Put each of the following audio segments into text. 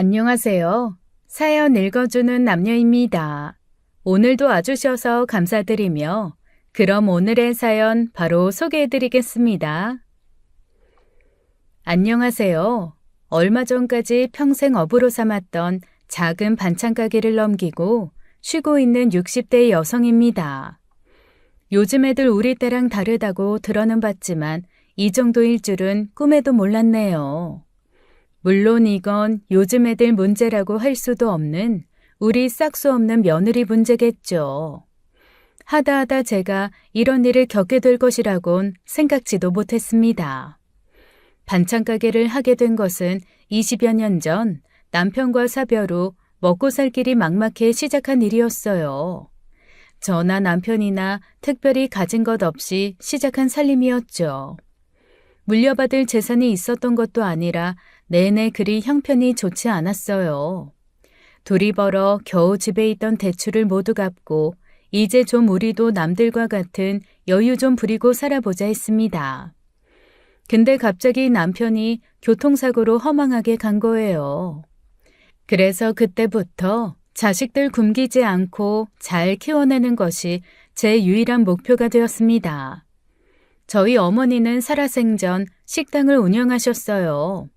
안녕하세요. 사연 읽어주는 남녀입니다. 오늘도 와주셔서 감사드리며 그럼 오늘의 사연 바로 소개해드리겠습니다. 안녕하세요. 얼마 전까지 평생 업으로 삼았던 작은 반찬 가게를 넘기고 쉬고 있는 60대 여성입니다. 요즘 애들 우리 때랑 다르다고 들어는 봤지만 이 정도일 줄은 꿈에도 몰랐네요. 물론 이건 요즘 애들 문제라고 할 수도 없는 우리 싹수 없는 며느리 문제겠죠. 하다 제가 이런 일을 겪게 될 것이라곤 생각지도 못했습니다. 반찬 가게를 하게 된 것은 20여 년 전 남편과 사별 후 먹고 살 길이 막막해 시작한 일이었어요. 저나 남편이나 특별히 가진 것 없이 시작한 살림이었죠. 물려받을 재산이 있었던 것도 아니라 내내 그리 형편이 좋지 않았어요. 둘이 벌어 겨우 집에 있던 대출을 모두 갚고 이제 좀 우리도 남들과 같은 여유 좀 부리고 살아보자 했습니다. 근데 갑자기 남편이 교통사고로 허망하게 간 거예요. 그래서 그때부터 자식들 굶기지 않고 잘 키워내는 것이 제 유일한 목표가 되었습니다. 저희 어머니는 살아생전 식당을 운영하셨어요.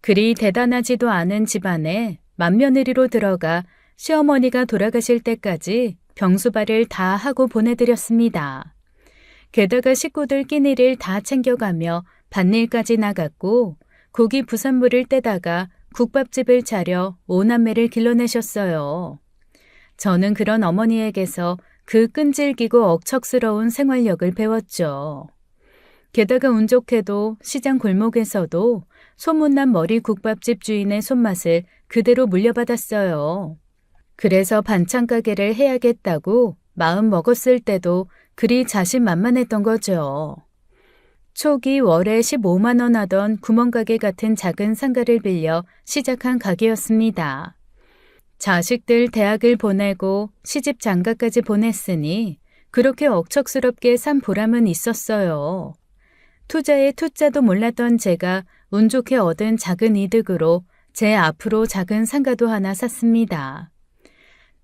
그리 대단하지도 않은 집안에 맏며느리로 들어가 시어머니가 돌아가실 때까지 병수발을 다 하고 보내드렸습니다. 게다가 식구들 끼니를 다 챙겨가며 밭일까지 나갔고 고기 부산물을 떼다가 국밥집을 차려 5남매를 길러내셨어요. 저는 그런 어머니에게서 그 끈질기고 억척스러운 생활력을 배웠죠. 게다가 운 좋게도 시장 골목에서도 소문난 머리 국밥집 주인의 손맛을 그대로 물려받았어요. 그래서 반찬 가게를 해야겠다고 마음 먹었을 때도 그리 자신만만했던 거죠. 초기 월에 15만 원 하던 구멍가게 같은 작은 상가를 빌려 시작한 가게였습니다. 자식들 대학을 보내고 시집 장가까지 보냈으니 그렇게 억척스럽게 산 보람은 있었어요. 투자에 투자도 몰랐던 제가 운 좋게 얻은 작은 이득으로 제 앞으로 작은 상가도 하나 샀습니다.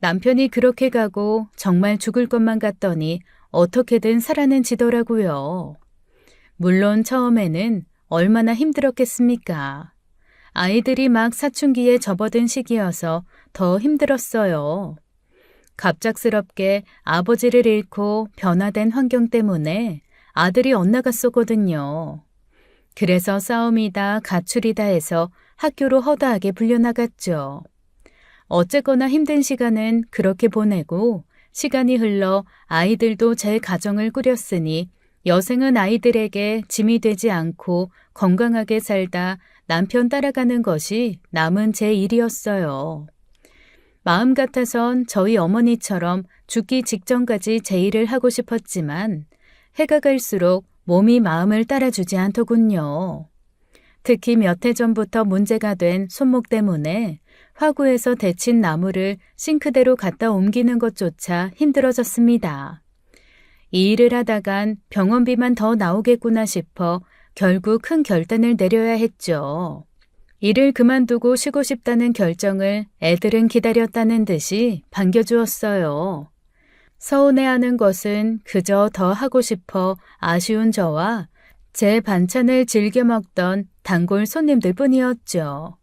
남편이 그렇게 가고 정말 죽을 것만 같더니 어떻게든 살아는 지더라고요. 물론 처음에는 얼마나 힘들었겠습니까? 아이들이 막 사춘기에 접어든 시기여서 더 힘들었어요. 갑작스럽게 아버지를 잃고 변화된 환경 때문에 아들이 엇나갔었거든요. 그래서 싸움이다 가출이다 해서 학교로 허다하게 불려나갔죠. 어쨌거나 힘든 시간은 그렇게 보내고 시간이 흘러 아이들도 제 가정을 꾸렸으니 여생은 아이들에게 짐이 되지 않고 건강하게 살다 남편 따라가는 것이 남은 제 일이었어요. 마음 같아선 저희 어머니처럼 죽기 직전까지 제 일을 하고 싶었지만 해가 갈수록 몸이 마음을 따라주지 않더군요. 특히 몇 해 전부터 문제가 된 손목 때문에 화구에서 데친 나무를 싱크대로 갖다 옮기는 것조차 힘들어졌습니다. 이 일을 하다간 병원비만 더 나오겠구나 싶어 결국 큰 결단을 내려야 했죠. 일을 그만두고 쉬고 싶다는 결정을 애들은 기다렸다는 듯이 반겨주었어요. 서운해하는 것은 그저 더 하고 싶어 아쉬운 저와 제 반찬을 즐겨 먹던 단골 손님들 뿐이었죠.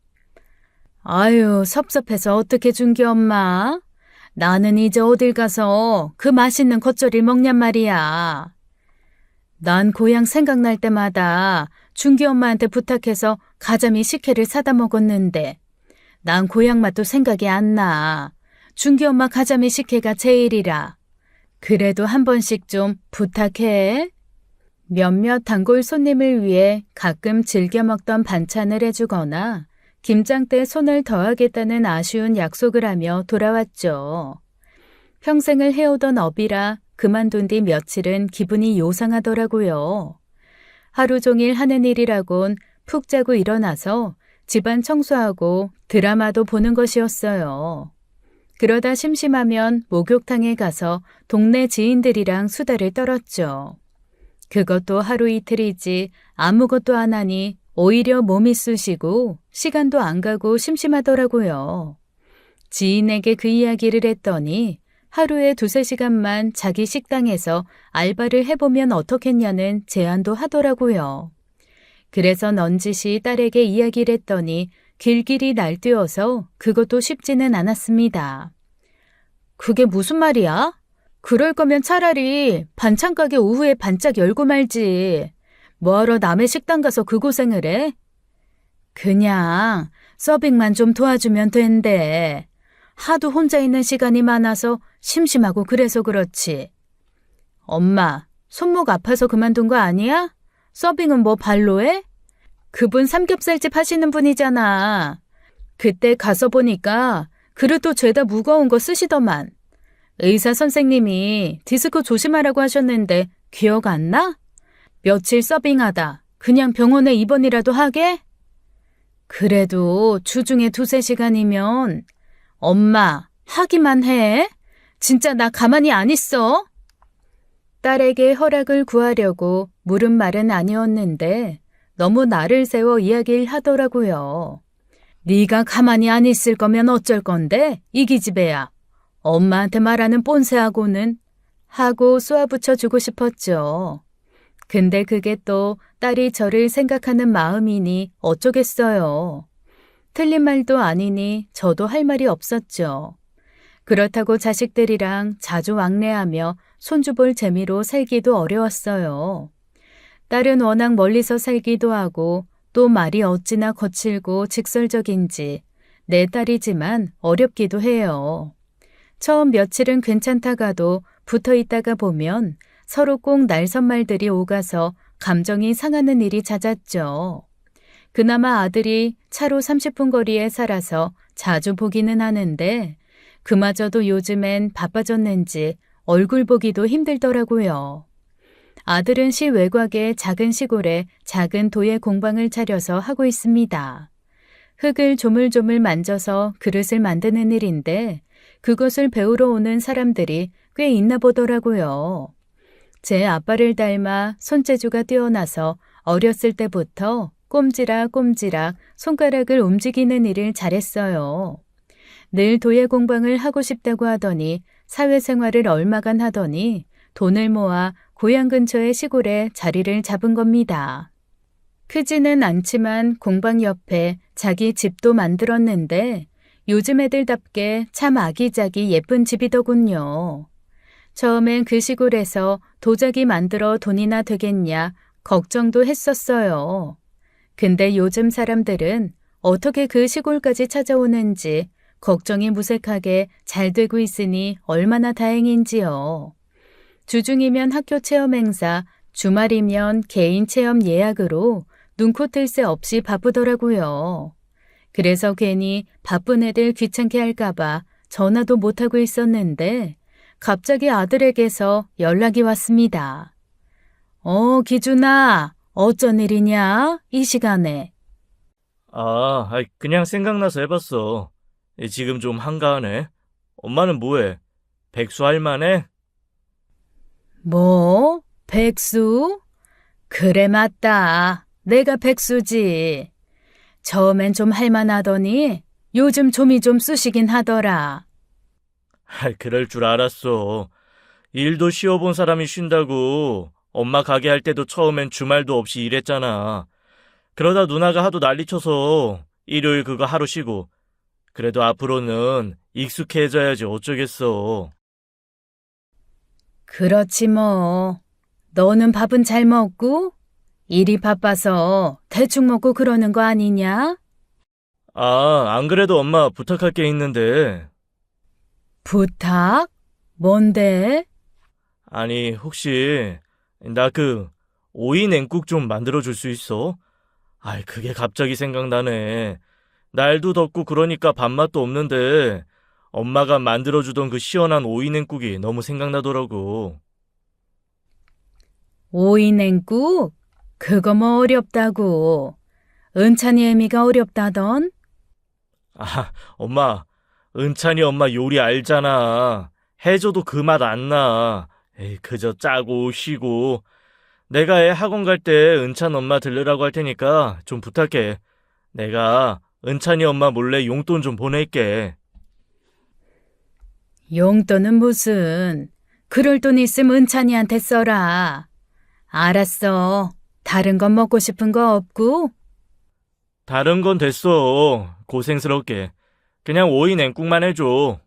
아유, 섭섭해서 어떻게 준겨 엄마? 나는 이제 어딜 가서 그 맛있는 겉절이를 먹냔 말이야. 난 고향 생각날 때마다 준기 엄마한테 부탁해서 가자미 식혜를 사다 먹었는데 난 고향 맛도 생각이 안 나. 준기 엄마 가자미 식혜가 제일이라. 그래도 한 번씩 좀 부탁해. 몇몇 단골 손님을 위해 가끔 즐겨 먹던 반찬을 해주거나 김장 때 손을 더하겠다는 아쉬운 약속을 하며 돌아왔죠. 평생을 해오던 업이라 그만둔 뒤 며칠은 기분이 요상하더라고요. 하루 종일 하는 일이라곤 푹 자고 일어나서 집안 청소하고 드라마도 보는 것이었어요. 그러다 심심하면 목욕탕에 가서 동네 지인들이랑 수다를 떨었죠. 그것도 하루 이틀이지 아무것도 안 하니 오히려 몸이 쑤시고 시간도 안 가고 심심하더라고요. 지인에게 그 이야기를 했더니 하루에 2~3시간만 자기 식당에서 알바를 해보면 어떻겠냐는 제안도 하더라고요. 그래서 넌지시 딸에게 이야기를 했더니 길길이 날뛰어서 그것도 쉽지는 않았습니다. 그게 무슨 말이야? 그럴 거면 차라리 반찬 가게 오후에 반짝 열고 말지. 뭐하러 남의 식당 가서 그 고생을 해? 그냥 서빙만 좀 도와주면 된대. 하도 혼자 있는 시간이 많아서 심심하고 그래서 그렇지. 엄마, 손목 아파서 그만둔 거 아니야? 서빙은 뭐 발로 해? 그분 삼겹살집 하시는 분이잖아. 그때 가서 보니까 그릇도 죄다 무거운 거 쓰시더만. 의사 선생님이 디스크 조심하라고 하셨는데 기억 안 나? 며칠 서빙하다 그냥 병원에 입원이라도 하게? 그래도 주중에 2~3시간이면 엄마 하기만 해? 진짜 나 가만히 안 있어? 딸에게 허락을 구하려고 물은 말은 아니었는데 너무 나를 세워 이야기를 하더라고요. 네가 가만히 안 있을 거면 어쩔 건데 이 기집애야. 엄마한테 말하는 뽐새하고는 하고 쏘아붙여주고 싶었죠. 근데 그게 또 딸이 저를 생각하는 마음이니 어쩌겠어요. 틀린 말도 아니니 저도 할 말이 없었죠. 그렇다고 자식들이랑 자주 왕래하며 손주 볼 재미로 살기도 어려웠어요. 딸은 워낙 멀리서 살기도 하고 또 말이 어찌나 거칠고 직설적인지 내 딸이지만 어렵기도 해요. 처음 며칠은 괜찮다가도 붙어 있다가 보면 서로 꼭 날선말들이 오가서 감정이 상하는 일이 잦았죠. 그나마 아들이 차로 30분 거리에 살아서 자주 보기는 하는데 그마저도 요즘엔 바빠졌는지 얼굴 보기도 힘들더라고요. 아들은 시 외곽의 작은 시골에 작은 도예 공방을 차려서 하고 있습니다. 흙을 조물조물 만져서 그릇을 만드는 일인데 그것을 배우러 오는 사람들이 꽤 있나 보더라고요. 제 아빠를 닮아 손재주가 뛰어나서 어렸을 때부터 꼼지락꼼지락 손가락을 움직이는 일을 잘했어요. 늘 도예 공방을 하고 싶다고 하더니 사회생활을 얼마간 하더니 돈을 모아 고향 근처의 시골에 자리를 잡은 겁니다. 크지는 않지만 공방 옆에 자기 집도 만들었는데 요즘 애들답게 참 아기자기 예쁜 집이더군요. 처음엔 그 시골에서 도자기 만들어 돈이나 되겠냐 걱정도 했었어요. 근데 요즘 사람들은 어떻게 그 시골까지 찾아오는지 걱정이 무색하게 잘 되고 있으니 얼마나 다행인지요. 주중이면 학교 체험 행사, 주말이면 개인 체험 예약으로 눈코 뜰 새 없이 바쁘더라고요. 그래서 괜히 바쁜 애들 귀찮게 할까봐 전화도 못하고 있었는데 갑자기 아들에게서 연락이 왔습니다. 기준아, 어쩐 일이냐? 이 시간에. 그냥 생각나서 해봤어. 지금 좀 한가하네. 엄마는 뭐해? 백수 할 만해? 뭐? 백수? 그래 맞다. 내가 백수지. 처음엔 좀 할만하더니 요즘 좀이 좀 쑤시긴 하더라. 그럴 줄 알았어. 일도 쉬어본 사람이 쉰다고. 엄마 가게 할 때도 처음엔 주말도 없이 일했잖아. 그러다 누나가 하도 난리쳐서 일요일 그거 하루 쉬고. 그래도 앞으로는 익숙해져야지 어쩌겠어. 그렇지 뭐. 너는 밥은 잘 먹고? 일이 바빠서 대충 먹고 그러는 거 아니냐? 안 그래도 엄마 부탁할 게 있는데. 부탁? 뭔데? 아니, 혹시 나 오이 냉국 좀 만들어줄 수 있어? 그게 갑자기 생각나네. 날도 덥고 그러니까 밥맛도 없는데 엄마가 만들어주던 그 시원한 오이 냉국이 너무 생각나더라고. 오이 냉국? 그거 뭐 어렵다고. 은찬이 애미가 어렵다던? 엄마, 은찬이 엄마 요리 알잖아. 해줘도 그 맛 안 나. 에이, 그저 짜고 쉬고. 내가 애 학원 갈 때 은찬 엄마 들르라고 할 테니까 좀 부탁해. 내가 은찬이 엄마 몰래 용돈 좀 보낼게. 용돈은 무슨. 그럴 돈 있으면 은찬이한테 써라. 알았어. 다른 건 먹고 싶은 거 없고? 다른 건 됐어. 고생스럽게. 그냥 오이 냉국만 해줘.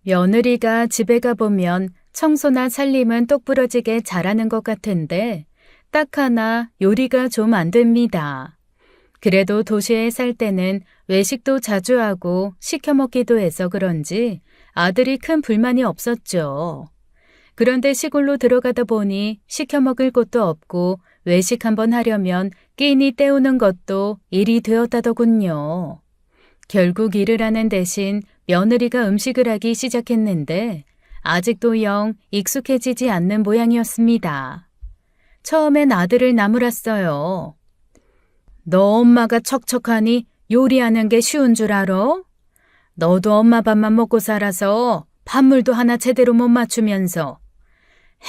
며느리가 집에 가보면 청소나 살림은 똑부러지게 잘하는 것 같은데 딱 하나 요리가 좀 안 됩니다. 그래도 도시에 살 때는 외식도 자주 하고 시켜 먹기도 해서 그런지 아들이 큰 불만이 없었죠. 그런데 시골로 들어가다 보니 시켜 먹을 곳도 없고 외식 한번 하려면 끼니 때우는 것도 일이 되었다더군요. 결국 일을 하는 대신 며느리가 음식을 하기 시작했는데 아직도 영 익숙해지지 않는 모양이었습니다. 처음엔 아들을 나무랐어요. 너 엄마가 척척하니 요리하는 게 쉬운 줄 알아? 너도 엄마 밥만 먹고 살아서 밥물도 하나 제대로 못 맞추면서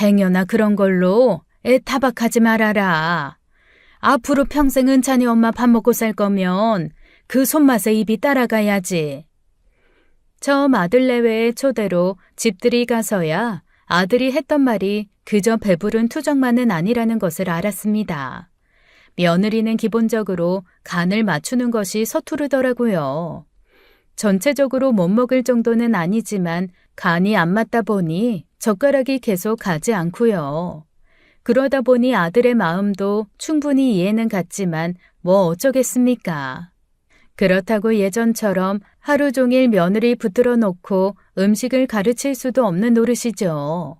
행여나 그런 걸로 애 타박하지 말아라. 앞으로 평생 은찬이 엄마 밥 먹고 살 거면 그 손맛에 입이 따라가야지. 처음 아들 내외의 초대로 집들이 가서야 아들이 했던 말이 그저 배부른 투정만은 아니라는 것을 알았습니다. 며느리는 기본적으로 간을 맞추는 것이 서투르더라고요. 전체적으로 못 먹을 정도는 아니지만 간이 안 맞다 보니 젓가락이 계속 가지 않고요. 그러다 보니 아들의 마음도 충분히 이해는 갔지만 뭐 어쩌겠습니까. 그렇다고 예전처럼 하루 종일 며느리 붙들어 놓고 음식을 가르칠 수도 없는 노릇이죠.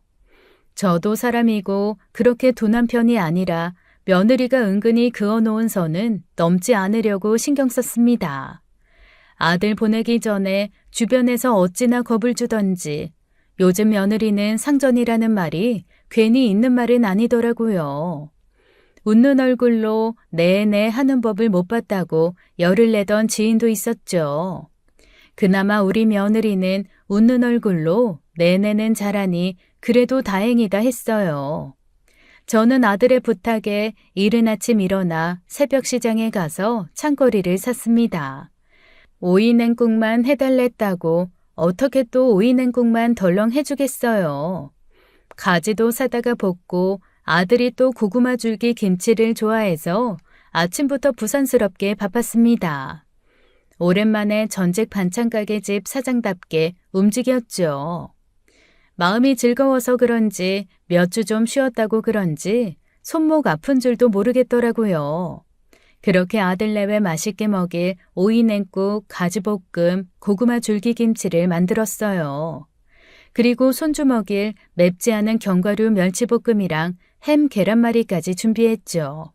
저도 사람이고 그렇게 둔한 편이 아니라 며느리가 은근히 그어놓은 선은 넘지 않으려고 신경 썼습니다. 아들 보내기 전에 주변에서 어찌나 겁을 주던지 요즘 며느리는 상전이라는 말이 괜히 있는 말은 아니더라고요. 웃는 얼굴로 네네 하는 법을 못 봤다고 열을 내던 지인도 있었죠. 그나마 우리 며느리는 웃는 얼굴로 네네는 잘하니 그래도 다행이다 했어요. 저는 아들의 부탁에 이른 아침 일어나 새벽 시장에 가서 창거리를 샀습니다. 오이 냉국만 해달랬다고 어떻게 또 오이 냉국만 덜렁 해주겠어요. 가지도 사다가 볶고 아들이 또 고구마 줄기 김치를 좋아해서 아침부터 부산스럽게 바빴습니다. 오랜만에 전직 반찬가게 집 사장답게 움직였죠. 마음이 즐거워서 그런지 몇 주 좀 쉬었다고 그런지 손목 아픈 줄도 모르겠더라고요. 그렇게 아들 내외 맛있게 먹일 오이냉국, 가지볶음, 고구마 줄기김치를 만들었어요. 그리고 손주 먹일 맵지 않은 견과류 멸치볶음이랑 햄 계란말이까지 준비했죠.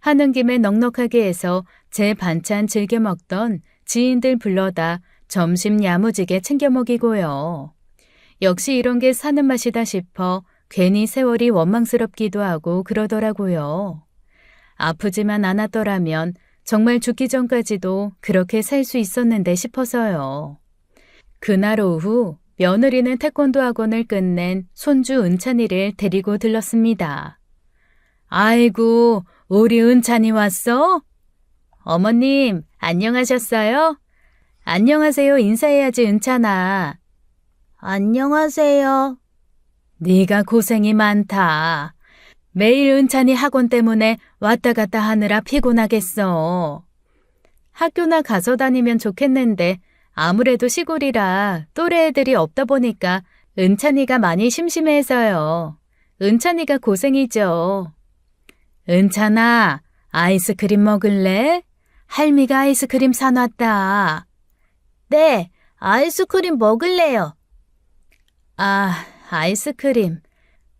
하는 김에 넉넉하게 해서 제 반찬 즐겨 먹던 지인들 불러다 점심 야무지게 챙겨 먹이고요. 역시 이런 게 사는 맛이다 싶어 괜히 세월이 원망스럽기도 하고 그러더라고요. 아프지만 않았더라면 정말 죽기 전까지도 그렇게 살 수 있었는데 싶어서요. 그날 오후 며느리는 태권도 학원을 끝낸 손주 은찬이를 데리고 들렀습니다. 아이고, 우리 은찬이 왔어? 어머님, 안녕하셨어요? 안녕하세요 인사해야지 은찬아. 안녕하세요. 네가 고생이 많다. 매일 은찬이 학원 때문에 왔다 갔다 하느라 피곤하겠어. 학교나 가서 다니면 좋겠는데 아무래도 시골이라 또래 애들이 없다 보니까 은찬이가 많이 심심해서요. 은찬이가 고생이죠. 은찬아, 아이스크림 먹을래? 할미가 아이스크림 사놨다. 네, 아이스크림 먹을래요. 아, 아이스크림.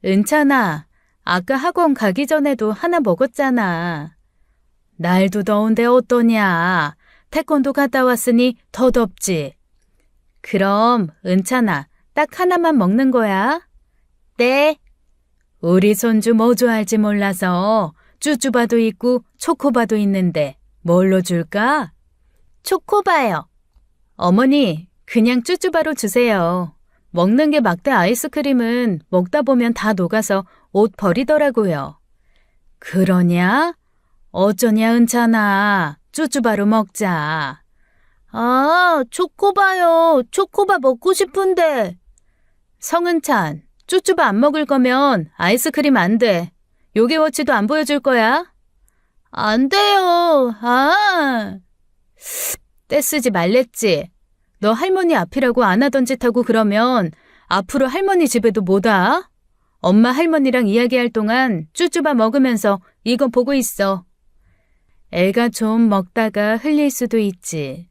은찬아, 아까 학원 가기 전에도 하나 먹었잖아. 날도 더운데 어떠냐? 태권도 갔다 왔으니 더 덥지? 그럼 은찬아, 딱 하나만 먹는 거야? 네. 우리 손주 뭐 좋아할지 몰라서 쭈쭈바도 있고 초코바도 있는데 뭘로 줄까? 초코바요. 어머니, 그냥 쭈쭈바로 주세요. 먹는 게 막대 아이스크림은 먹다 보면 다 녹아서 옷 버리더라고요. 그러냐? 어쩌냐, 은찬아. 쭈쭈바로 먹자. 아, 초코바요. 초코바 먹고 싶은데. 성은찬, 쭈쭈바 안 먹을 거면 아이스크림 안 돼. 요기워치도 안 보여줄 거야? 안 돼요. 아. 떼쓰지 말랬지. 너 할머니 앞이라고 안 하던 짓 하고 그러면 앞으로 할머니 집에도 못 와. 엄마 할머니랑 이야기할 동안 쭈쭈바 먹으면서 이거 보고 있어. 애가 좀 먹다가 흘릴 수도 있지.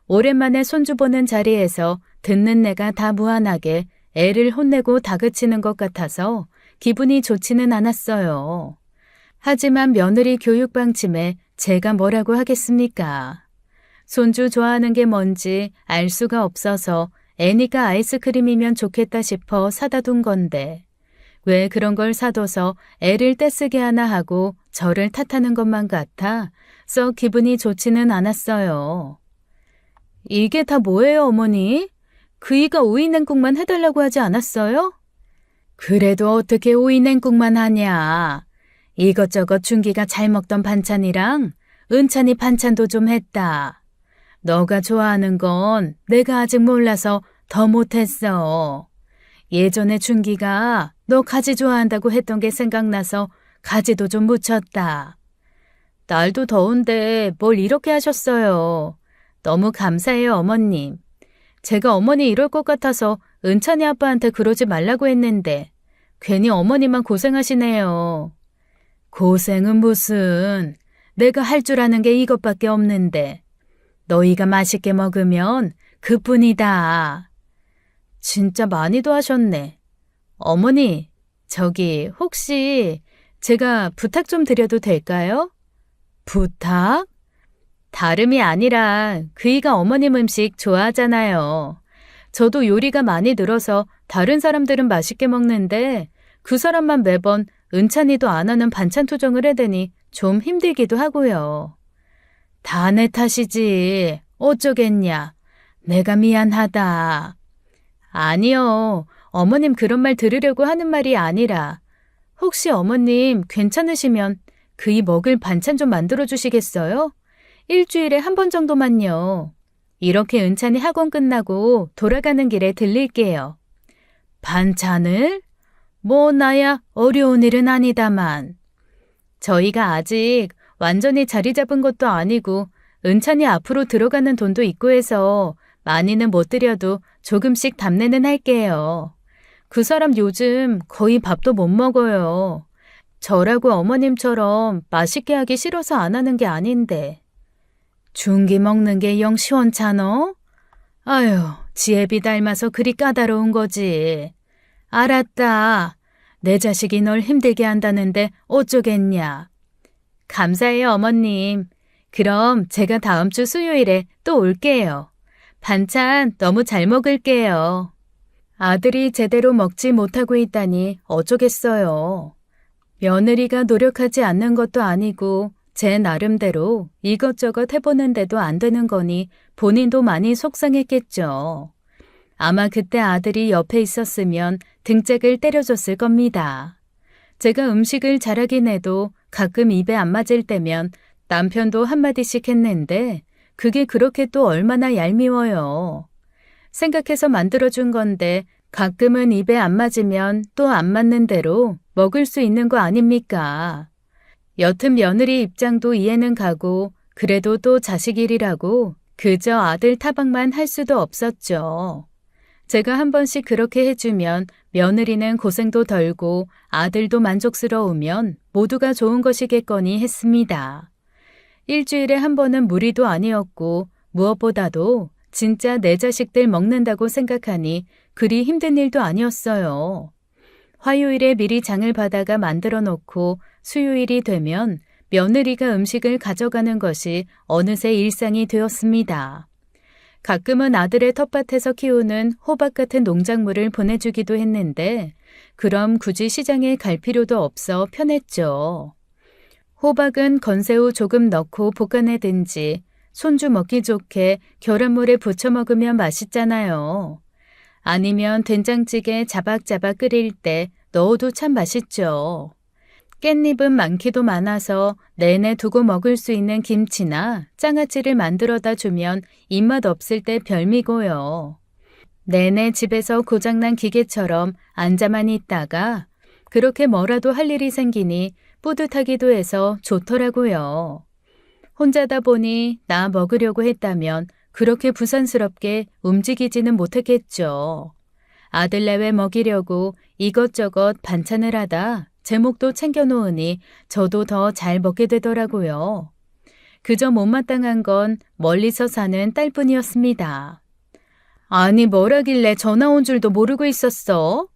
오랜만에 손주 보는 자리에서 듣는 내가 다 무한하게 애를 혼내고 다그치는 것 같아서 기분이 좋지는 않았어요. 하지만 며느리 교육 방침에 제가 뭐라고 하겠습니까? 손주 좋아하는 게 뭔지 알 수가 없어서 애니까 아이스크림이면 좋겠다 싶어 사다 둔 건데 왜 그런 걸 사둬서 애를 떼쓰게 하나 하고 저를 탓하는 것만 같아 썩 기분이 좋지는 않았어요. 이게 다 뭐예요, 어머니? 그이가 오이냉국만 해달라고 하지 않았어요? 그래도 어떻게 오이냉국만 하냐. 이것저것 준기가 잘 먹던 반찬이랑 은찬이 반찬도 좀 했다. 너가 좋아하는 건 내가 아직 몰라서 더 못했어. 예전에 준기가 너 가지 좋아한다고 했던 게 생각나서 가지도 좀 묻혔다. 날도 더운데 뭘 이렇게 하셨어요. 너무 감사해요, 어머님. 제가 어머니 이럴 것 같아서 은찬이 아빠한테 그러지 말라고 했는데 괜히 어머니만 고생하시네요. 고생은 무슨. 내가 할 줄 아는 게 이것밖에 없는데. 너희가 맛있게 먹으면 그뿐이다. 진짜 많이도 하셨네. 어머니, 저기 혹시 제가 부탁 좀 드려도 될까요? 부탁? 다름이 아니라 그이가 어머님 음식 좋아하잖아요. 저도 요리가 많이 늘어서 다른 사람들은 맛있게 먹는데 그 사람만 매번 은찬이도 안 하는 반찬 투정을 해대니 좀 힘들기도 하고요. 다 내 탓이지. 어쩌겠냐. 내가 미안하다. 아니요. 어머님 그런 말 들으려고 하는 말이 아니라 혹시 어머님 괜찮으시면 그이 먹을 반찬 좀 만들어 주시겠어요? 일주일에 한 번 정도만요. 이렇게 은찬이 학원 끝나고 돌아가는 길에 들릴게요. 반찬을? 뭐 나야 어려운 일은 아니다만. 저희가 아직 완전히 자리 잡은 것도 아니고 은찬이 앞으로 들어가는 돈도 있고 해서 많이는 못 드려도 조금씩 답내는 할게요. 그 사람 요즘 거의 밥도 못 먹어요. 저라고 어머님처럼 맛있게 하기 싫어서 안 하는 게 아닌데. 중기 먹는 게 영 시원찮어? 아유, 지혜비 닮아서 그리 까다로운 거지. 알았다. 내 자식이 널 힘들게 한다는데 어쩌겠냐. 감사해요, 어머님. 그럼 제가 다음 주 수요일에 또 올게요. 반찬 너무 잘 먹을게요. 아들이 제대로 먹지 못하고 있다니 어쩌겠어요. 며느리가 노력하지 않는 것도 아니고 제 나름대로 이것저것 해보는데도 안 되는 거니 본인도 많이 속상했겠죠. 아마 그때 아들이 옆에 있었으면 등짝을 때려줬을 겁니다. 제가 음식을 잘하긴 해도 가끔 입에 안 맞을 때면 남편도 한마디씩 했는데 그게 그렇게 또 얼마나 얄미워요. 생각해서 만들어준 건데 가끔은 입에 안 맞으면 또 안 맞는 대로 먹을 수 있는 거 아닙니까? 여튼 며느리 입장도 이해는 가고 그래도 또 자식 일이라고 그저 아들 타박만 할 수도 없었죠. 제가 한 번씩 그렇게 해주면 며느리는 고생도 덜고 아들도 만족스러우면 모두가 좋은 것이겠거니 했습니다. 일주일에 한 번은 무리도 아니었고 무엇보다도 진짜 내 자식들 먹는다고 생각하니 그리 힘든 일도 아니었어요. 화요일에 미리 장을 받아가 만들어 놓고 수요일이 되면 며느리가 음식을 가져가는 것이 어느새 일상이 되었습니다. 가끔은 아들의 텃밭에서 키우는 호박 같은 농작물을 보내주기도 했는데 그럼 굳이 시장에 갈 필요도 없어 편했죠. 호박은 건새우 조금 넣고 볶아내든지 손주 먹기 좋게 계란물에 부쳐 먹으면 맛있잖아요. 아니면 된장찌개 자박자박 끓일 때 넣어도 참 맛있죠. 깻잎은 많기도 많아서 내내 두고 먹을 수 있는 김치나 장아찌를 만들어다 주면 입맛 없을 때 별미고요. 내내 집에서 고장난 기계처럼 앉아만 있다가 그렇게 뭐라도 할 일이 생기니 뿌듯하기도 해서 좋더라고요. 혼자다 보니 나 먹으려고 했다면 그렇게 부산스럽게 움직이지는 못했겠죠. 아들 내외 먹이려고 이것저것 반찬을 하다 제목도 챙겨놓으니 저도 더 잘 먹게 되더라고요. 그저 못마땅한 건 멀리서 사는 딸뿐이었습니다. 아니 뭐라길래 전화 온 줄도 모르고 있었어?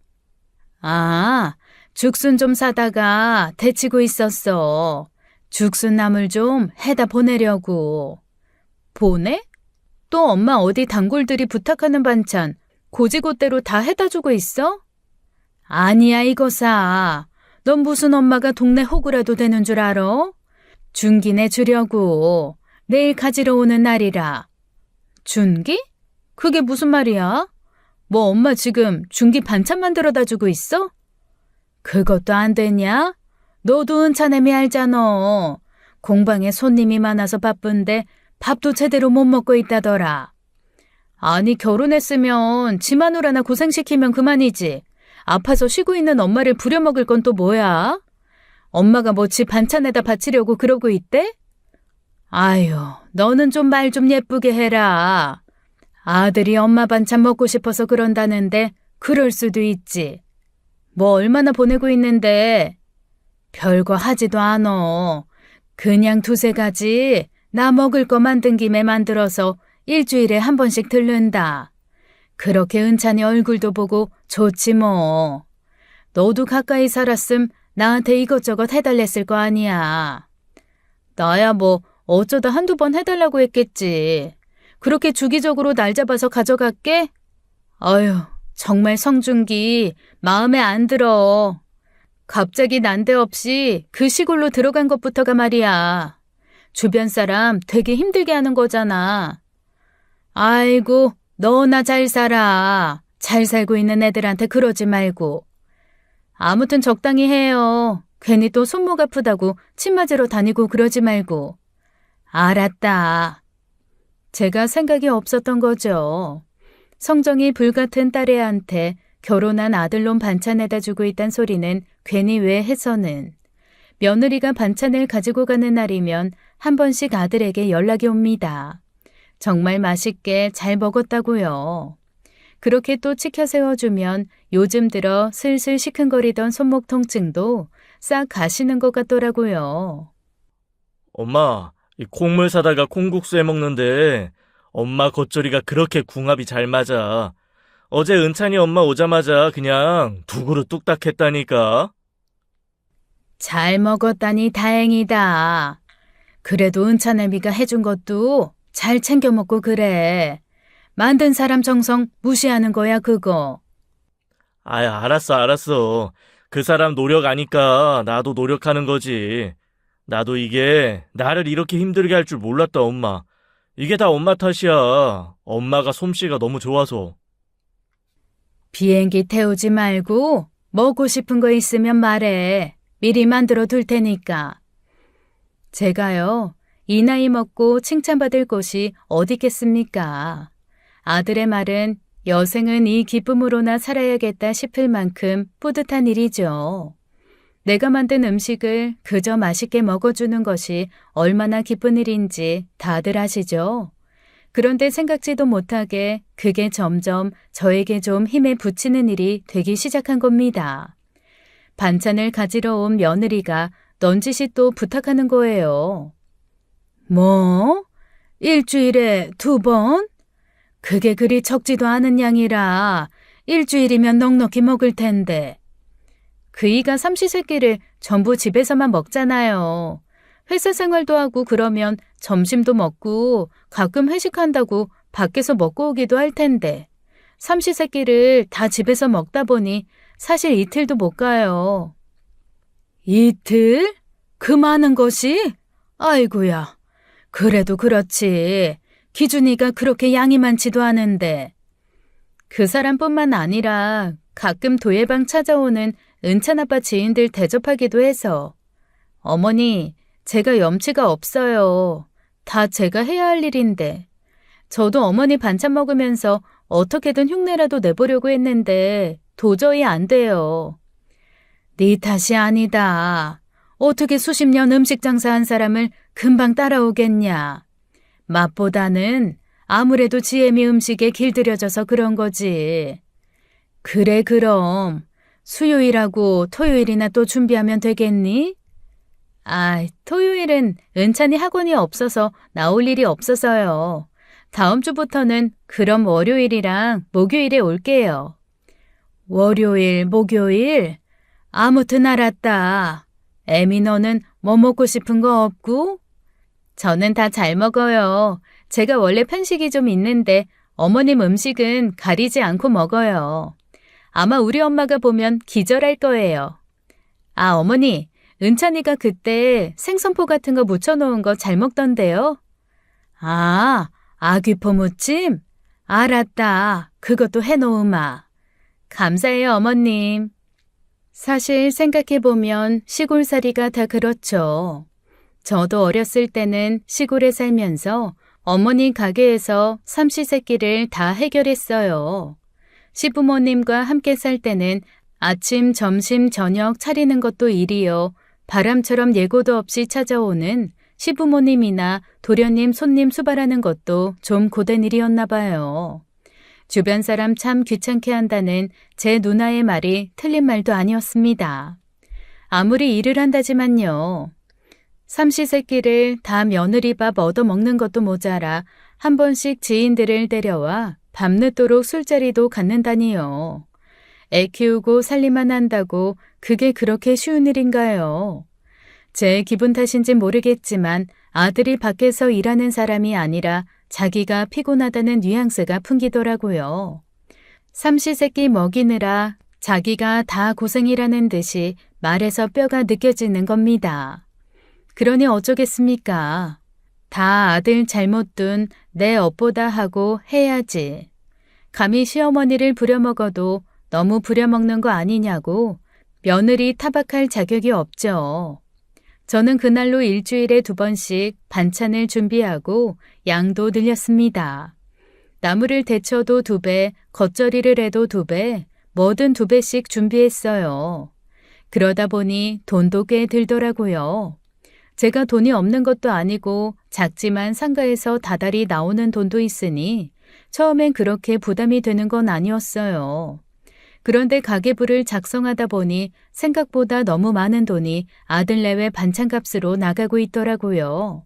아, 죽순 좀 사다가 데치고 있었어. 죽순 나물 좀 해다 보내려고. 보내? 또 엄마 어디 단골들이 부탁하는 반찬 고지고대로 다 해다 주고 있어? 아니야 이거사. 넌 무슨 엄마가 동네 호구라도 되는 줄 알아? 준기내 주려고. 내일 가지러 오는 날이라. 준기? 그게 무슨 말이야? 뭐 엄마 지금 준기 반찬 만들어다 주고 있어? 그것도 안 되냐? 너도 은차내미 알잖아. 공방에 손님이 많아서 바쁜데 밥도 제대로 못 먹고 있다더라. 아니 결혼했으면 지 마누 하나 고생시키면 그만이지. 아파서 쉬고 있는 엄마를 부려먹을 건 또 뭐야? 엄마가 뭐 지 반찬에다 바치려고 그러고 있대? 아유, 너는 좀 말 좀 예쁘게 해라. 아들이 엄마 반찬 먹고 싶어서 그런다는데 그럴 수도 있지. 뭐 얼마나 보내고 있는데 별거 하지도 않어. 그냥 두세 가지 나 먹을 거 만든 김에 만들어서 일주일에 한 번씩 들른다. 그렇게 은찬이 얼굴도 보고 좋지 뭐. 너도 가까이 살았음 나한테 이것저것 해달랬을 거 아니야. 나야 뭐 어쩌다 한두 번 해달라고 했겠지. 그렇게 주기적으로 날 잡아서 가져갈게? 어휴, 정말 성준기 마음에 안 들어. 갑자기 난데없이 그 시골로 들어간 것부터가 말이야. 주변 사람 되게 힘들게 하는 거잖아. 아이고, 너나 잘 살아. 잘 살고 있는 애들한테 그러지 말고. 아무튼 적당히 해요. 괜히 또 손목 아프다고 침 맞으러 다니고 그러지 말고. 알았다. 제가 생각이 없었던 거죠. 성정이 불같은 딸애한테 결혼한 아들놈 반찬에다 주고 있단 소리는 괜히 왜 해서는. 며느리가 반찬을 가지고 가는 날이면 한 번씩 아들에게 연락이 옵니다. 정말 맛있게 잘 먹었다고요. 그렇게 또 치켜 세워주면 요즘 들어 슬슬 시큰거리던 손목 통증도 싹 가시는 것 같더라고요. 엄마, 이 콩물 사다가 콩국수 해 먹는데 엄마 겉절이가 그렇게 궁합이 잘 맞아. 어제 은찬이 엄마 오자마자 그냥 두 그릇 뚝딱 했다니까. 잘 먹었다니 다행이다. 그래도 은찬애미가 해준 것도 잘 챙겨 먹고 그래. 만든 사람 정성 무시하는 거야 그거. 알았어. 그 사람 노력 아니까 나도 노력하는 거지. 나도 이게 나를 이렇게 힘들게 할 줄 몰랐다, 엄마. 이게 다 엄마 탓이야. 엄마가 솜씨가 너무 좋아서. 비행기 태우지 말고 먹고 싶은 거 있으면 말해. 미리 만들어 둘 테니까. 제가요, 이 나이 먹고 칭찬받을 곳이 어디겠습니까? 아들의 말은 여생은 이 기쁨으로나 살아야겠다 싶을 만큼 뿌듯한 일이죠. 내가 만든 음식을 그저 맛있게 먹어주는 것이 얼마나 기쁜 일인지 다들 아시죠? 그런데 생각지도 못하게 그게 점점 저에게 좀 힘에 부치는 일이 되기 시작한 겁니다. 반찬을 가지러 온 며느리가 넌지시 또 부탁하는 거예요. 뭐? 일주일에 2번? 그게 그리 적지도 않은 양이라 일주일이면 넉넉히 먹을 텐데. 그이가 삼시세끼를 전부 집에서만 먹잖아요. 회사 생활도 하고 그러면 점심도 먹고 가끔 회식한다고 밖에서 먹고 오기도 할 텐데 삼시세끼를 다 집에서 먹다 보니 사실 이틀도 못 가요. 이틀? 그 많은 것이? 아이고야. 그래도 그렇지. 기준이가 그렇게 양이 많지도 않은데. 그 사람뿐만 아니라 가끔 도예방 찾아오는 은찬 아빠 지인들 대접하기도 해서. 어머니, 제가 염치가 없어요. 다 제가 해야 할 일인데. 저도 어머니 반찬 먹으면서 어떻게든 흉내라도 내보려고 했는데 도저히 안 돼요. 네 탓이 아니다. 어떻게 수십 년 음식 장사한 사람을 금방 따라오겠냐. 맛보다는 아무래도 지혜미 음식에 길들여져서 그런 거지. 그래, 그럼 수요일하고 토요일이나 또 준비하면 되겠니? 토요일은 은찬이 학원이 없어서 나올 일이 없어서요. 다음 주부터는 그럼 월요일이랑 목요일에 올게요. 월요일, 목요일? 아무튼 알았다. 애미 너는 뭐 먹고 싶은 거 없고? 저는 다 잘 먹어요. 제가 원래 편식이 좀 있는데 어머님 음식은 가리지 않고 먹어요. 아마 우리 엄마가 보면 기절할 거예요. 어머니, 은찬이가 그때 생선포 같은 거 무쳐놓은 거 잘 먹던데요? 아귀포 무침? 알았다. 그것도 해놓으마. 감사해요, 어머님. 사실 생각해보면 시골살이가 다 그렇죠. 저도 어렸을 때는 시골에 살면서 어머니 가게에서 삼시세끼를 다 해결했어요. 시부모님과 함께 살 때는 아침, 점심, 저녁 차리는 것도 일이요. 바람처럼 예고도 없이 찾아오는 시부모님이나 도련님 손님 수발하는 것도 좀 고된 일이었나 봐요. 주변 사람 참 귀찮게 한다는 제 누나의 말이 틀린 말도 아니었습니다. 아무리 일을 한다지만요. 삼시세끼를 다 며느리밥 얻어먹는 것도 모자라 한 번씩 지인들을 데려와 밤늦도록 술자리도 갖는다니요. 애 키우고 살림만 한다고 그게 그렇게 쉬운 일인가요? 제 기분 탓인지 모르겠지만 아들이 밖에서 일하는 사람이 아니라 자기가 피곤하다는 뉘앙스가 풍기더라고요. 삼시세끼 먹이느라 자기가 다 고생이라는 듯이 말에서 뼈가 느껴지는 겁니다. 그러니 어쩌겠습니까? 다 아들 잘못 둔 내 업보다 하고 해야지. 감히 시어머니를 부려먹어도 너무 부려먹는 거 아니냐고 며느리 타박할 자격이 없죠. 저는 그날로 일주일에 2번씩 반찬을 준비하고 양도 늘렸습니다. 나물을 데쳐도 2배, 겉절이를 해도 2배, 뭐든 2배씩 준비했어요. 그러다 보니 돈도 꽤 들더라고요. 제가 돈이 없는 것도 아니고 작지만 상가에서 다달이 나오는 돈도 있으니 처음엔 그렇게 부담이 되는 건 아니었어요. 그런데 가계부를 작성하다 보니 생각보다 너무 많은 돈이 아들 내외 반찬값으로 나가고 있더라고요.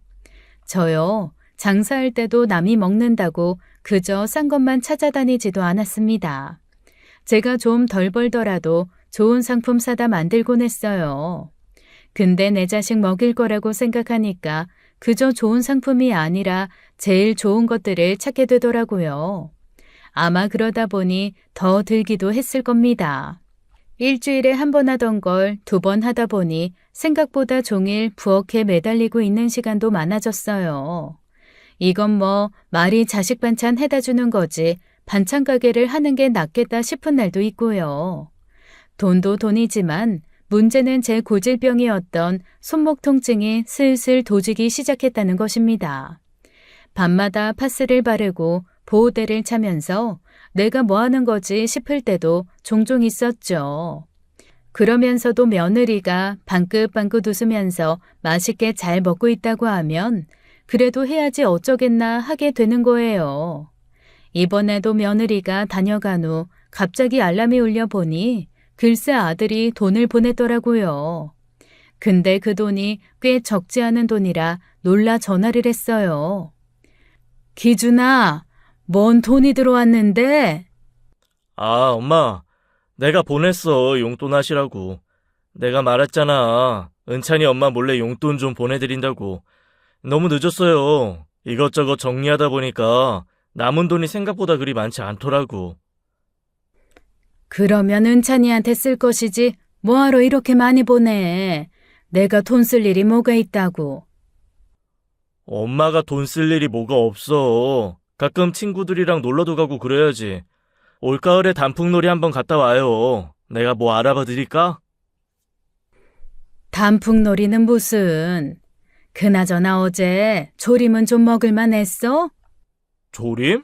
저요, 장사할 때도 남이 먹는다고 그저 싼 것만 찾아다니지도 않았습니다. 제가 좀 덜 벌더라도 좋은 상품 사다 만들곤 했어요. 근데 내 자식 먹일 거라고 생각하니까 그저 좋은 상품이 아니라 제일 좋은 것들을 찾게 되더라고요. 아마 그러다 보니 더 들기도 했을 겁니다. 일주일에 1번 하던 걸 2번 하다 보니 생각보다 종일 부엌에 매달리고 있는 시간도 많아졌어요. 이건 뭐 말이 자식 반찬 해다 주는 거지 반찬 가게를 하는 게 낫겠다 싶은 날도 있고요. 돈도 돈이지만 문제는 제 고질병이었던 손목 통증이 슬슬 도지기 시작했다는 것입니다. 밤마다 파스를 바르고 보호대를 차면서 내가 뭐 하는 거지 싶을 때도 종종 있었죠. 그러면서도 며느리가 방긋방긋 웃으면서 맛있게 잘 먹고 있다고 하면 그래도 해야지 어쩌겠나 하게 되는 거예요. 이번에도 며느리가 다녀간 후 갑자기 알람이 울려 보니 글쎄 아들이 돈을 보냈더라고요. 근데 그 돈이 꽤 적지 않은 돈이라 놀라 전화를 했어요. 기준아, 뭔 돈이 들어왔는데? 엄마, 내가 보냈어. 용돈 하시라고. 내가 말했잖아. 은찬이 엄마 몰래 용돈 좀 보내드린다고. 너무 늦었어요. 이것저것 정리하다 보니까 남은 돈이 생각보다 그리 많지 않더라고. 그러면 은찬이한테 쓸 것이지 뭐하러 이렇게 많이 보내. 내가 돈 쓸 일이 뭐가 있다고. 엄마가 돈 쓸 일이 뭐가 없어. 가끔 친구들이랑 놀러도 가고 그래야지. 올가을에 단풍놀이 한번 갔다 와요. 내가 뭐 알아봐 드릴까? 단풍놀이는 무슨. 그나저나 어제 조림은 좀 먹을만 했어? 조림?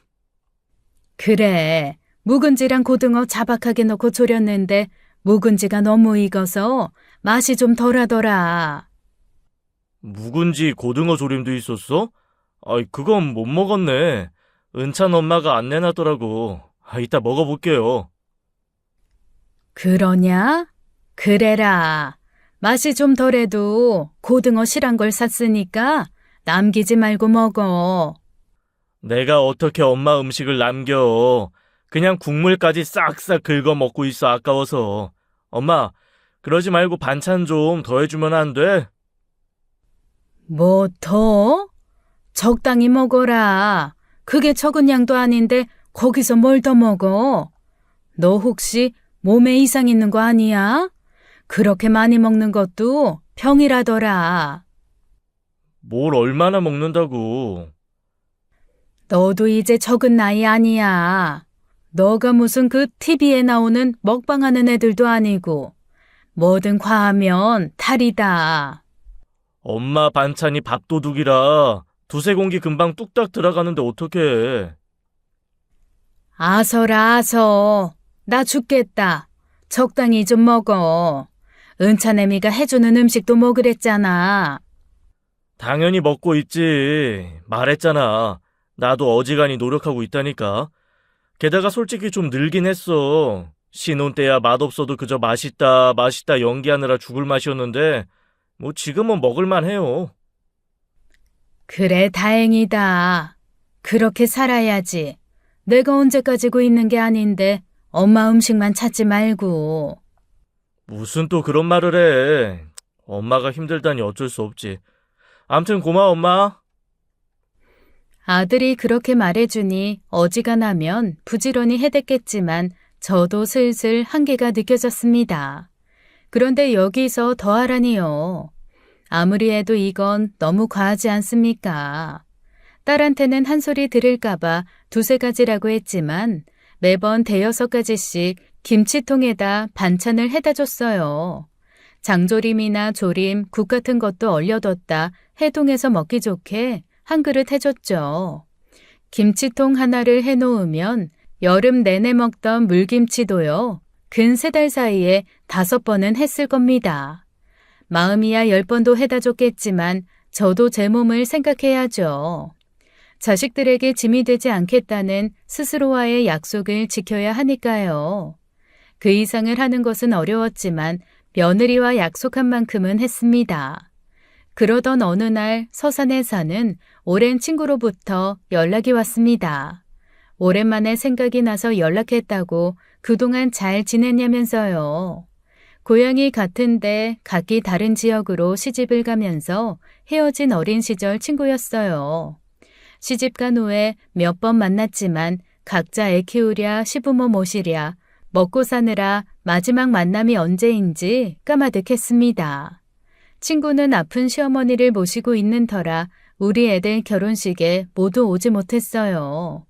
그래. 묵은지랑 고등어 자박하게 넣고 졸였는데 묵은지가 너무 익어서 맛이 좀 덜하더라. 묵은지 고등어 조림도 있었어? 아이, 그건 못 먹었네. 은찬 엄마가 안 내놨더라고. 이따 먹어볼게요. 그러냐? 그래라. 맛이 좀 덜해도 고등어 실한 걸 샀으니까 남기지 말고 먹어. 내가 어떻게 엄마 음식을 남겨. 그냥 국물까지 싹싹 긁어 먹고 있어, 아까워서. 엄마, 그러지 말고 반찬 좀 더해주면 안 돼? 뭐 더? 적당히 먹어라. 그게 적은 양도 아닌데 거기서 뭘 더 먹어? 너 혹시 몸에 이상 있는 거 아니야? 그렇게 많이 먹는 것도 병이라더라. 뭘 얼마나 먹는다고. 너도 이제 적은 나이 아니야. 너가 무슨 그 TV에 나오는 먹방하는 애들도 아니고 뭐든 과하면 탈이다. 엄마 반찬이 밥도둑이라 두세 공기 금방 뚝딱 들어가는데 어떡해. 아서라 아서. 나 죽겠다. 적당히 좀 먹어. 은찬애미가 해주는 음식도 먹으랬잖아. 당연히 먹고 있지. 말했잖아. 나도 어지간히 노력하고 있다니까. 게다가 솔직히 좀 늘긴 했어. 신혼 때야 맛없어도 그저 맛있다, 맛있다 연기하느라 죽을 맛이었는데 뭐 지금은 먹을만 해요. 그래 다행이다. 그렇게 살아야지. 내가 언제 가지고 있는 게 아닌데 엄마 음식만 찾지 말고. 무슨 또 그런 말을 해. 엄마가 힘들다니 어쩔 수 없지. 암튼 고마워, 엄마. 아들이 그렇게 말해주니 어지간하면 부지런히 해댔겠지만 저도 슬슬 한계가 느껴졌습니다. 그런데 여기서 더하라니요. 아무리 해도 이건 너무 과하지 않습니까? 딸한테는 한 소리 들을까봐 두세 가지라고 했지만 매번 대여섯 가지씩 김치통에다 반찬을 해다 줬어요. 장조림이나 조림, 국 같은 것도 얼려뒀다 해동해서 먹기 좋게 한 그릇 해줬죠. 김치통 하나를 해놓으면 여름 내내 먹던 물김치도요. 근 3달 사이에 5번은 했을 겁니다. 마음이야 10번도 해다 줬겠지만 저도 제 몸을 생각해야죠. 자식들에게 짐이 되지 않겠다는 스스로와의 약속을 지켜야 하니까요. 그 이상을 하는 것은 어려웠지만 며느리와 약속한 만큼은 했습니다. 그러던 어느 날 서산에 사는 오랜 친구로부터 연락이 왔습니다. 오랜만에 생각이 나서 연락했다고 그동안 잘 지냈냐면서요. 고향이 같은데 각기 다른 지역으로 시집을 가면서 헤어진 어린 시절 친구였어요. 시집간 후에 몇 번 만났지만 각자 애 키우랴 시부모 모시랴 먹고 사느라 마지막 만남이 언제인지 까마득했습니다. 친구는 아픈 시어머니를 모시고 있는 터라 우리 애들 결혼식에 모두 오지 못했어요.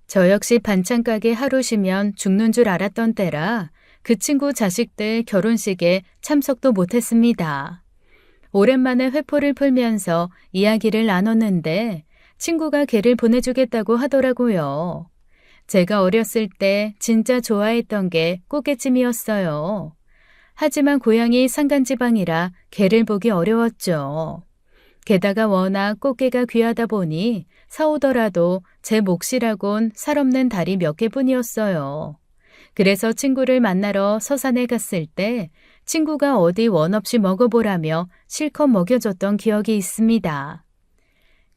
저 역시 반찬 가게 하루 쉬면 죽는 줄 알았던 때라 그 친구 자식들 결혼식에 참석도 못했습니다. 오랜만에 회포를 풀면서 이야기를 나눴는데 친구가 걔를 보내주겠다고 하더라고요. 제가 어렸을 때 진짜 좋아했던 게 꽃게찜이었어요. 하지만 고향이 산간지방이라 개를 보기 어려웠죠. 게다가 워낙 꽃게가 귀하다 보니 사오더라도 제 몫이라곤 살 없는 다리 몇 개뿐이었어요. 그래서 친구를 만나러 서산에 갔을 때 친구가 어디 원 없이 먹어보라며 실컷 먹여줬던 기억이 있습니다.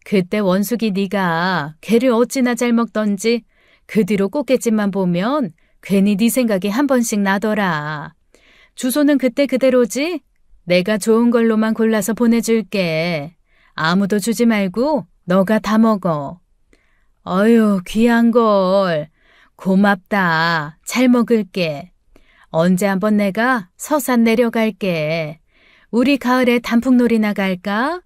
그때 원숙이 네가 개를 어찌나 잘 먹던지 그 뒤로 꽃게찜만 보면 괜히 네 생각이 한 번씩 나더라. 주소는 그때 그대로지? 내가 좋은 걸로만 골라서 보내줄게. 아무도 주지 말고 너가 다 먹어. 어휴, 귀한 걸. 고맙다. 잘 먹을게. 언제 한번 내가 서산 내려갈게. 우리 가을에 단풍놀이나 갈까?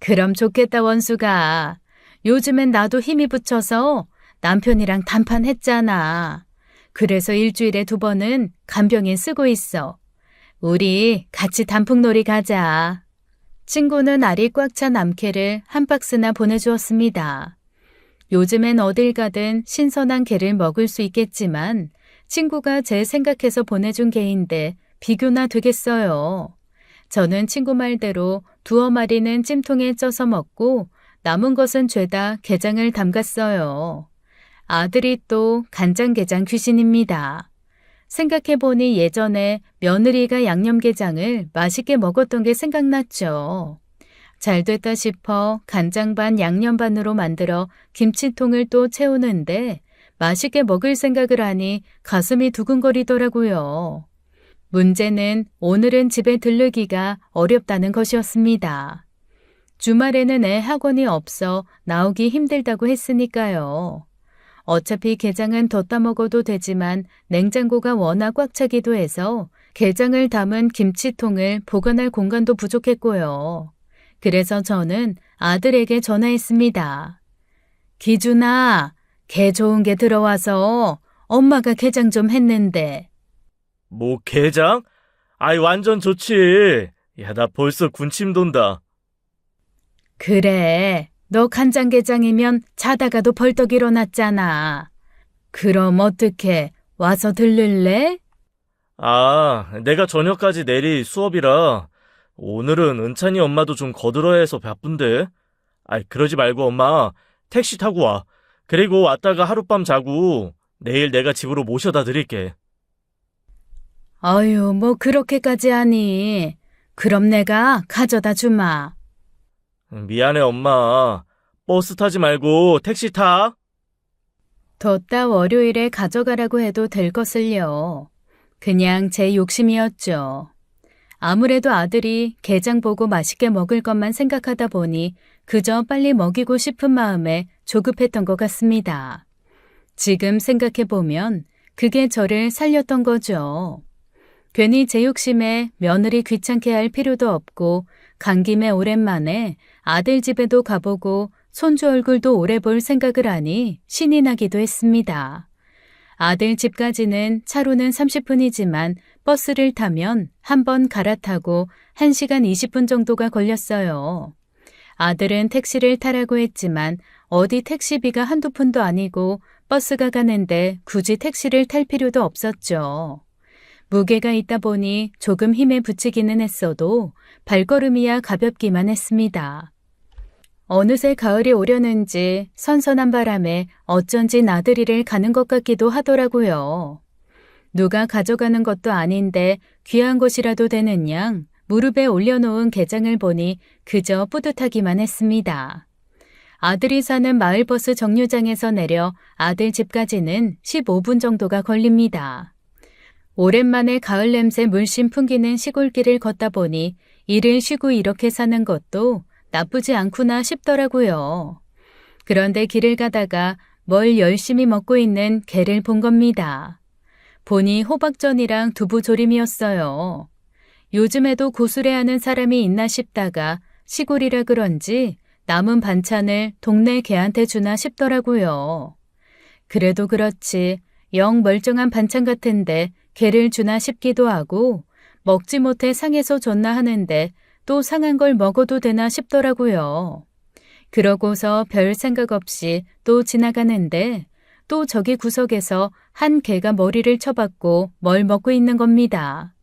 그럼 좋겠다, 원수가. 요즘엔 나도 힘이 붙여서 남편이랑 단판했잖아. 그래서 일주일에 2번은 간병인 쓰고 있어. 우리 같이 단풍놀이 가자. 친구는 알이 꽉 찬 암캐를 한 박스나 보내주었습니다. 요즘엔 어딜 가든 신선한 게를 먹을 수 있겠지만 친구가 제 생각해서 보내준 게인데 비교나 되겠어요. 저는 친구 말대로 두어 마리는 찜통에 쪄서 먹고 남은 것은 죄다 게장을 담갔어요. 아들이 또 간장게장 귀신입니다. 생각해보니 예전에 며느리가 양념게장을 맛있게 먹었던 게 생각났죠. 잘 됐다 싶어 간장 반 양념 반으로 만들어 김치통을 또 채우는데 맛있게 먹을 생각을 하니 가슴이 두근거리더라고요. 문제는 오늘은 집에 들르기가 어렵다는 것이었습니다. 주말에는 애 학원이 없어 나오기 힘들다고 했으니까요. 어차피 게장은 뒀다 먹어도 되지만 냉장고가 워낙 꽉 차기도 해서 게장을 담은 김치통을 보관할 공간도 부족했고요. 그래서 저는 아들에게 전화했습니다. 기준아, 게 좋은 게 들어와서 엄마가 게장 좀 했는데. 뭐 게장? 아이 완전 좋지. 야, 나 벌써 군침 돈다. 그래, 너 간장게장이면 자다가도 벌떡 일어났잖아. 그럼 어떻게 와서 들를래? 아, 내가 저녁까지 내일 수업이라 오늘은 은찬이 엄마도 좀 거들어야 해서 바쁜데. 아이, 그러지 말고 엄마 택시 타고 와. 그리고 왔다가 하룻밤 자고 내일 내가 집으로 모셔다 드릴게. 어휴, 뭐 그렇게까지 하니. 그럼 내가 가져다 주마. 미안해 엄마. 버스 타지 말고 택시 타. 뒀다 월요일에 가져가라고 해도 될 것을요. 그냥 제 욕심이었죠. 아무래도 아들이 게장 보고 맛있게 먹을 것만 생각하다 보니 그저 빨리 먹이고 싶은 마음에 조급했던 것 같습니다. 지금 생각해보면 그게 저를 살렸던 거죠. 괜히 제 욕심에 며느리 귀찮게 할 필요도 없고 간 김에 오랜만에 아들 집에도 가보고 손주 얼굴도 오래 볼 생각을 하니 신이 나기도 했습니다. 아들 집까지는 차로는 30분이지만 버스를 타면 한 번 갈아타고 1시간 20분 정도가 걸렸어요. 아들은 택시를 타라고 했지만 어디 택시비가 한두 푼도 아니고 버스가 가는데 굳이 택시를 탈 필요도 없었죠. 무게가 있다 보니 조금 힘에 부치기는 했어도 발걸음이야 가볍기만 했습니다. 어느새 가을이 오려는지 선선한 바람에 어쩐지 나들이를 가는 것 같기도 하더라고요. 누가 가져가는 것도 아닌데 귀한 것이라도 되는 양 무릎에 올려놓은 게장을 보니 그저 뿌듯하기만 했습니다. 아들이 사는 마을버스 정류장에서 내려 아들 집까지는 15분 정도가 걸립니다. 오랜만에 가을 냄새 물씬 풍기는 시골길을 걷다 보니 일을 쉬고 이렇게 사는 것도 나쁘지 않구나 싶더라고요. 그런데 길을 가다가 뭘 열심히 먹고 있는 개를 본 겁니다. 보니 호박전이랑 두부조림이었어요. 요즘에도 고수레하는 사람이 있나 싶다가 시골이라 그런지 남은 반찬을 동네 개한테 주나 싶더라고요. 그래도 그렇지 영 멀쩡한 반찬 같은데 개를 주나 싶기도 하고 먹지 못해 상해서 줬나 하는데 또 상한 걸 먹어도 되나 싶더라고요. 그러고서 별 생각 없이 또 지나가는데 또 저기 구석에서 한 개가 머리를 쳐박고 뭘 먹고 있는 겁니다.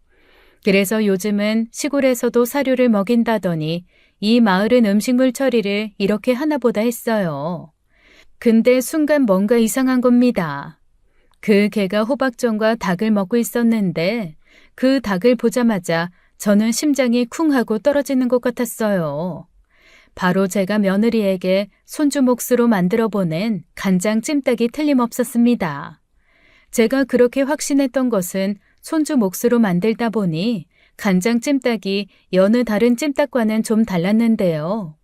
그래서 요즘은 시골에서도 사료를 먹인다더니 이 마을은 음식물 처리를 이렇게 하나보다 했어요. 근데 순간 뭔가 이상한 겁니다. 그 개가 호박전과 닭을 먹고 있었는데 그 닭을 보자마자 저는 심장이 쿵 하고 떨어지는 것 같았어요. 바로 제가 며느리에게 손주 몫으로 만들어 보낸 간장 찜닭이 틀림없었습니다. 제가 그렇게 확신했던 것은 손주 몫으로 만들다 보니 간장 찜닭이 여느 다른 찜닭과는 좀 달랐는데요.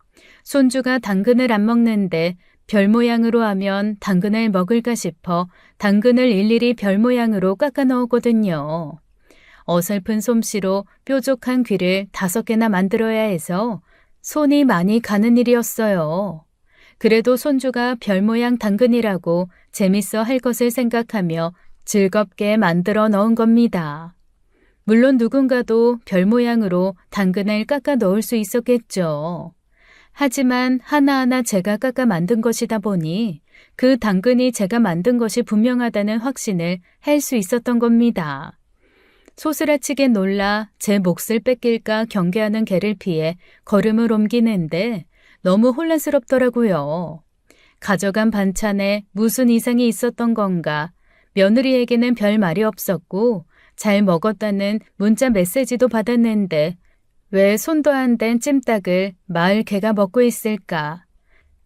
손주가 당근을 안 먹는데 별 모양으로 하면 당근을 먹을까 싶어 당근을 일일이 별 모양으로 깎아 넣었거든요. 어설픈 솜씨로 뾰족한 귀를 5개나 만들어야 해서 손이 많이 가는 일이었어요. 그래도 손주가 별 모양 당근이라고 재밌어 할 것을 생각하며 즐겁게 만들어 넣은 겁니다. 물론 누군가도 별 모양으로 당근을 깎아 넣을 수 있었겠죠. 하지만 하나하나 제가 깎아 만든 것이다 보니 그 당근이 제가 만든 것이 분명하다는 확신을 할 수 있었던 겁니다. 소스라치게 놀라 제 몫을 뺏길까 경계하는 개를 피해 걸음을 옮기는데 너무 혼란스럽더라고요. 가져간 반찬에 무슨 이상이 있었던 건가. 며느리에게는 별 말이 없었고 잘 먹었다는 문자 메시지도 받았는데 왜 손도 안 댄 찜닭을 마을 개가 먹고 있을까.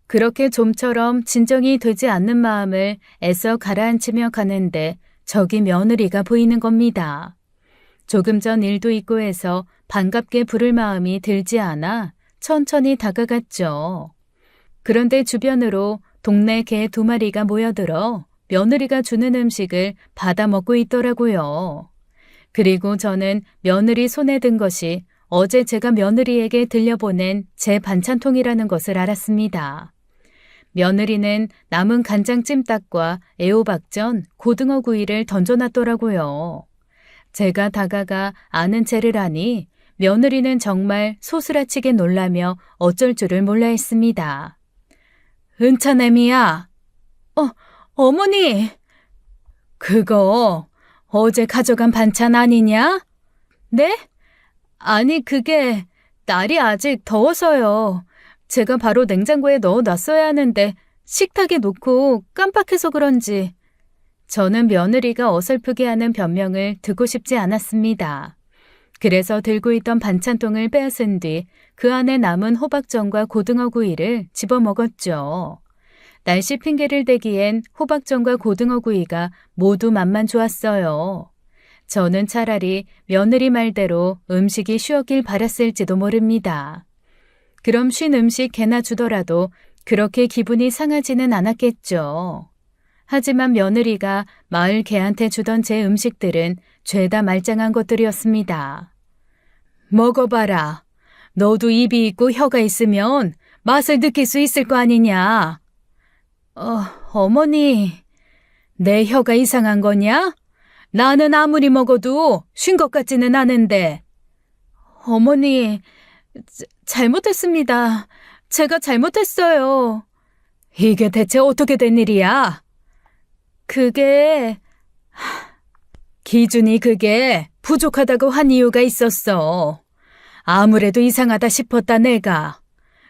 그렇게 좀처럼 진정이 되지 않는 마음을 애써 가라앉히며 가는데 저기 며느리가 보이는 겁니다. 조금 전 일도 있고 해서 반갑게 부를 마음이 들지 않아 천천히 다가갔죠. 그런데 주변으로 동네 개 2마리가 모여들어 며느리가 주는 음식을 받아 먹고 있더라고요. 그리고 저는 며느리 손에 든 것이 어제 제가 며느리에게 들려보낸 제 반찬통이라는 것을 알았습니다. 며느리는 남은 간장찜닭과 애호박전, 고등어 구이를 던져놨더라고요. 제가 다가가 아는 체를 하니 며느리는 정말 소스라치게 놀라며 어쩔 줄을 몰라 했습니다. 은차냄이야. 어머니! 그거 어제 가져간 반찬 아니냐? 네? 아니, 그게 날이 아직 더워서요. 제가 바로 냉장고에 넣어놨어야 하는데 식탁에 놓고 깜빡해서 그런지. 저는 며느리가 어설프게 하는 변명을 듣고 싶지 않았습니다. 그래서 들고 있던 반찬통을 빼앗은 뒤 그 안에 남은 호박전과 고등어 구이를 집어먹었죠. 날씨 핑계를 대기엔 호박전과 고등어 구이가 모두 맛만 좋았어요. 저는 차라리 며느리 말대로 음식이 쉬었길 바랐을지도 모릅니다. 그럼 쉰 음식 개나 주더라도 그렇게 기분이 상하지는 않았겠죠. 하지만 며느리가 마을 개한테 주던 제 음식들은 죄다 말짱한 것들이었습니다. 먹어봐라. 너도 입이 있고 혀가 있으면 맛을 느낄 수 있을 거 아니냐. 어머니, 내 혀가 이상한 거냐? 나는 아무리 먹어도 쉰 것 같지는 않은데. 어머니, 잘못했습니다. 제가 잘못했어요. 이게 대체 어떻게 된 일이야? 그게 기준이 그게 부족하다고 한 이유가 있었어. 아무래도 이상하다 싶었다 내가.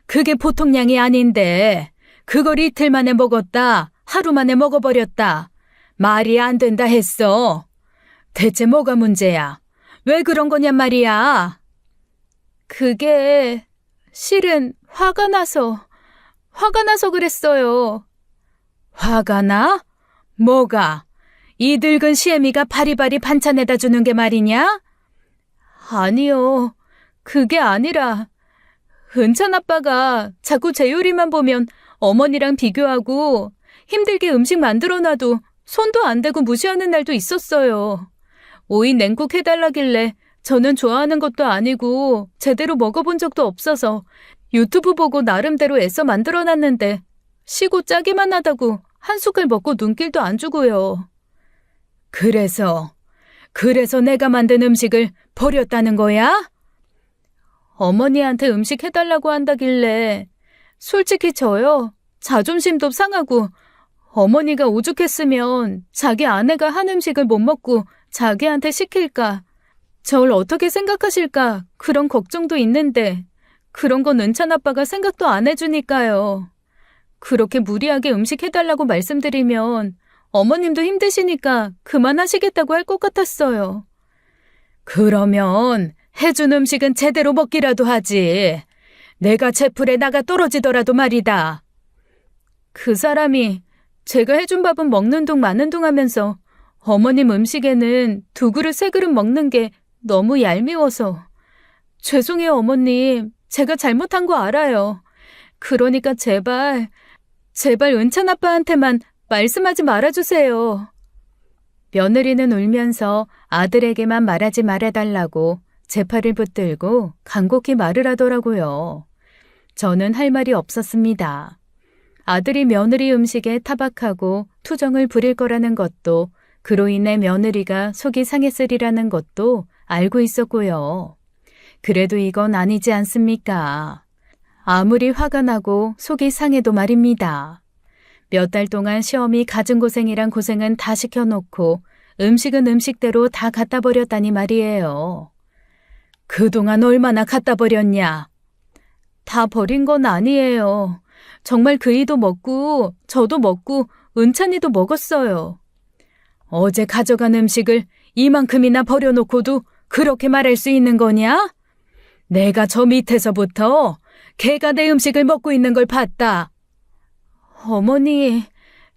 그게 보통 양이 아닌데 그걸 이틀 만에 먹었다 하루 만에 먹어버렸다. 말이 안 된다 했어. 대체 뭐가 문제야? 왜 그런 거냔 말이야. 그게 실은 화가 나서 그랬어요. 화가 나? 뭐가? 이 늙은 시애미가 바리바리 반찬에다 주는 게 말이냐? 아니요. 그게 아니라 은찬 아빠가 자꾸 제 요리만 보면 어머니랑 비교하고 힘들게 음식 만들어놔도 손도 안 대고 무시하는 날도 있었어요. 오이 냉국 해달라길래 저는 좋아하는 것도 아니고 제대로 먹어본 적도 없어서 유튜브 보고 나름대로 애써 만들어놨는데 시고 짜기만 하다고 한 숟갈 먹고 눈길도 안 주고요. 그래서 내가 만든 음식을 버렸다는 거야? 어머니한테 음식 해달라고 한다길래 솔직히 저요. 자존심도 상하고 어머니가 오죽했으면 자기 아내가 한 음식을 못 먹고 자기한테 시킬까. 저를 어떻게 생각하실까 그런 걱정도 있는데 그런 건 은찬 아빠가 생각도 안 해주니까요. 그렇게 무리하게 음식 해달라고 말씀드리면 어머님도 힘드시니까 그만하시겠다고 할 것 같았어요. 그러면 해준 음식은 제대로 먹기라도 하지. 내가 제풀에 나가 떨어지더라도 말이다. 그 사람이 제가 해준 밥은 먹는 둥 마는 둥 하면서 어머님 음식에는 2그릇 3그릇 먹는 게 너무 얄미워서. 죄송해요 어머님. 제가 잘못한 거 알아요. 그러니까 제발 은찬 아빠한테만 말씀하지 말아주세요. 며느리는 울면서 아들에게만 말하지 말아달라고 제 팔을 붙들고 간곡히 말을 하더라고요. 저는 할 말이 없었습니다. 아들이 며느리 음식에 타박하고 투정을 부릴 거라는 것도 그로 인해 며느리가 속이 상했으리라는 것도 알고 있었고요. 그래도 이건 아니지 않습니까? 아무리 화가 나고 속이 상해도 말입니다. 몇 달 동안 시험이 갖은 고생이란 고생은 다 시켜놓고 음식은 음식대로 다 갖다 버렸다니 말이에요. 그동안 얼마나 갖다 버렸냐? 다 버린 건 아니에요. 정말 그이도 먹고 저도 먹고 은찬이도 먹었어요. 어제 가져간 음식을 이만큼이나 버려놓고도 그렇게 말할 수 있는 거냐? 내가 저 밑에서부터 걔가 내 음식을 먹고 있는 걸 봤다. 어머니,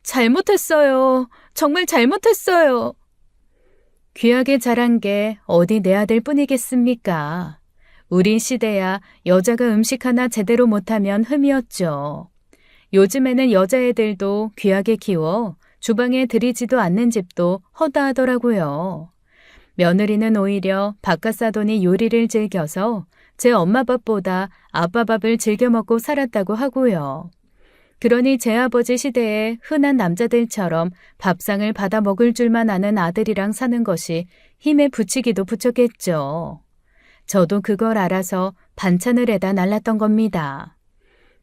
잘못했어요. 정말 잘못했어요. 귀하게 자란 게 어디 내 아들 뿐이겠습니까? 우리 시대야 여자가 음식 하나 제대로 못하면 흠이었죠. 요즘에는 여자애들도 귀하게 키워 주방에 들이지도 않는 집도 허다하더라고요. 며느리는 오히려 바깥 사돈이 요리를 즐겨서 제 엄마 밥보다 아빠 밥을 즐겨 먹고 살았다고 하고요. 그러니 제 아버지 시대에 흔한 남자들처럼 밥상을 받아 먹을 줄만 아는 아들이랑 사는 것이 힘에 부치기도 부쳤겠죠. 저도 그걸 알아서 반찬을 해다 날랐던 겁니다.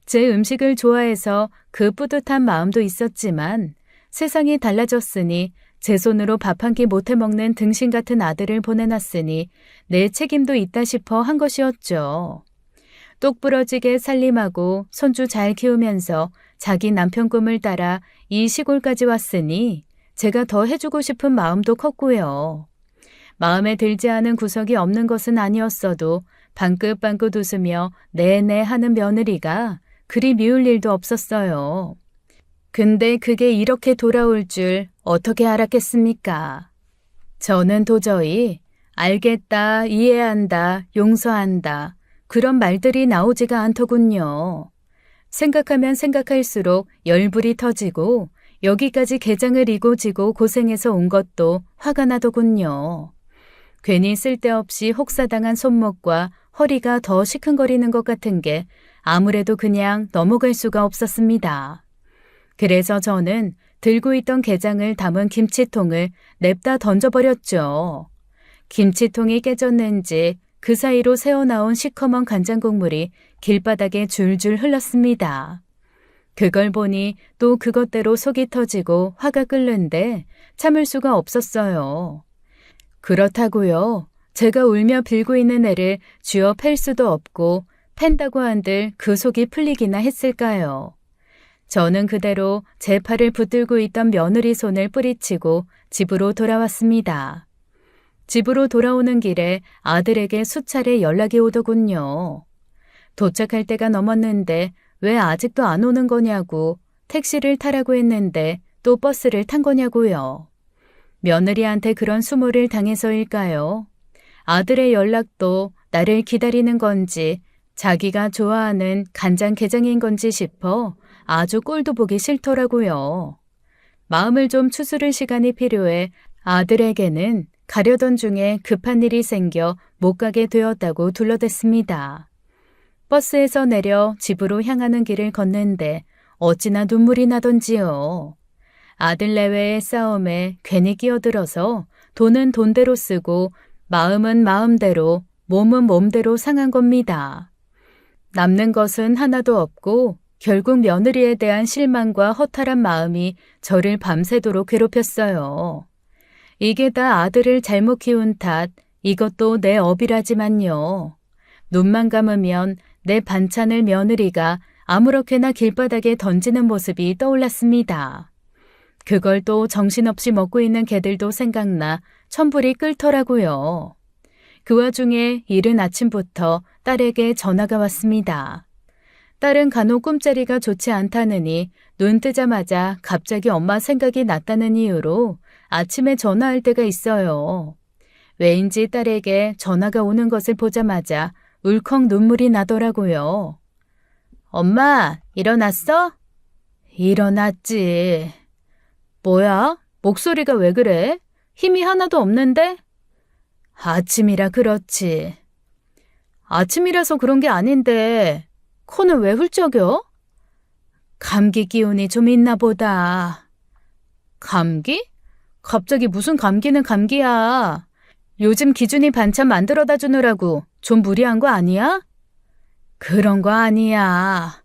제 음식을 좋아해서 그 뿌듯한 마음도 있었지만 세상이 달라졌으니 제 손으로 밥 한 끼 못해 먹는 등신 같은 아들을 보내놨으니 내 책임도 있다 싶어 한 것이었죠. 똑부러지게 살림하고 손주 잘 키우면서 자기 남편 꿈을 따라 이 시골까지 왔으니 제가 더 해주고 싶은 마음도 컸고요. 마음에 들지 않은 구석이 없는 것은 아니었어도 방긋방긋 웃으며 네네 하는 며느리가 그리 미울 일도 없었어요. 근데 그게 이렇게 돌아올 줄 어떻게 알았겠습니까? 저는 도저히 알겠다, 이해한다, 용서한다 그런 말들이 나오지가 않더군요. 생각하면 생각할수록 열불이 터지고 여기까지 게장을 이고 지고 고생해서 온 것도 화가 나더군요. 괜히 쓸데없이 혹사당한 손목과 허리가 더 시큰거리는 것 같은 게 아무래도 그냥 넘어갈 수가 없었습니다. 그래서 저는 들고 있던 게장을 담은 김치통을 냅다 던져버렸죠. 김치통이 깨졌는지 그 사이로 새어나온 시커먼 간장 국물이 길바닥에 줄줄 흘렀습니다. 그걸 보니 또 그것대로 속이 터지고 화가 끓는데 참을 수가 없었어요. 그렇다고요. 제가 울며 빌고 있는 애를 쥐어 팰 수도 없고 팬다고 한들 그 속이 풀리기나 했을까요? 저는 그대로 제 팔을 붙들고 있던 며느리 손을 뿌리치고 집으로 돌아왔습니다. 집으로 돌아오는 길에 아들에게 수차례 연락이 오더군요. 도착할 때가 넘었는데 왜 아직도 안 오는 거냐고 택시를 타라고 했는데 또 버스를 탄 거냐고요. 며느리한테 그런 수모를 당해서일까요? 아들의 연락도 나를 기다리는 건지 자기가 좋아하는 간장게장인 건지 싶어 아주 꼴도 보기 싫더라고요. 마음을 좀 추스를 시간이 필요해 아들에게는 가려던 중에 급한 일이 생겨 못 가게 되었다고 둘러댔습니다. 버스에서 내려 집으로 향하는 길을 걷는데 어찌나 눈물이 나던지요. 아들 내외의 싸움에 괜히 끼어들어서 돈은 돈대로 쓰고 마음은 마음대로 몸은 몸대로 상한 겁니다. 남는 것은 하나도 없고 결국 며느리에 대한 실망과 허탈한 마음이 저를 밤새도록 괴롭혔어요. 이게 다 아들을 잘못 키운 탓, 이것도 내 업이라지만요. 눈만 감으면 내 반찬을 며느리가 아무렇게나 길바닥에 던지는 모습이 떠올랐습니다. 그걸 또 정신없이 먹고 있는 개들도 생각나 천불이 끓더라고요. 그 와중에 이른 아침부터 딸에게 전화가 왔습니다. 딸은 간혹 꿈자리가 좋지 않다느니 눈 뜨자마자 갑자기 엄마 생각이 났다는 이유로 아침에 전화할 때가 있어요. 왜인지 딸에게 전화가 오는 것을 보자마자 울컥 눈물이 나더라고요. 엄마, 일어났어? 일어났지. 뭐야? 목소리가 왜 그래? 힘이 하나도 없는데? 아침이라 그렇지. 아침이라서 그런 게 아닌데 코는 왜 훌쩍여? 감기 기운이 좀 있나 보다. 감기? 갑자기 무슨 감기는 감기야. 요즘 기준이 반찬 만들어다 주느라고 좀 무리한 거 아니야? 그런 거 아니야.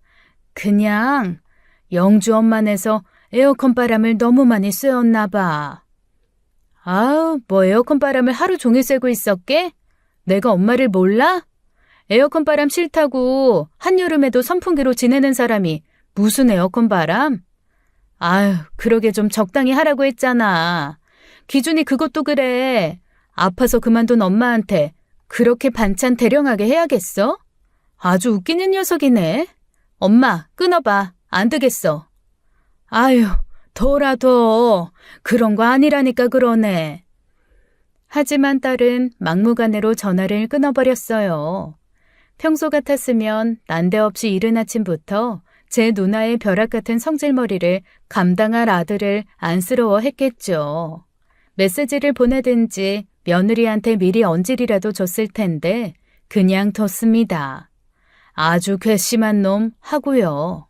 그냥 영주 엄마네서 에어컨 바람을 너무 많이 쐬었나 봐. 아우, 뭐 에어컨 바람을 하루 종일 쐬고 있었게? 내가 엄마를 몰라? 에어컨 바람 싫다고 한여름에도 선풍기로 지내는 사람이 무슨 에어컨 바람? 아유, 그러게 좀 적당히 하라고 했잖아. 기준이 그것도 그래. 아파서 그만둔 엄마한테 그렇게 반찬 대령하게 해야겠어? 아주 웃기는 녀석이네. 엄마, 끊어봐. 안 되겠어. 아유, 둬라. 그런 거 아니라니까 그러네. 하지만 딸은 막무가내로 전화를 끊어버렸어요. 평소 같았으면 난데없이 이른 아침부터 제 누나의 벼락 같은 성질머리를 감당할 아들을 안쓰러워했겠죠. 메시지를 보내든지 며느리한테 미리 언질이라도 줬을 텐데 그냥 뒀습니다. 아주 괘씸한 놈 하고요.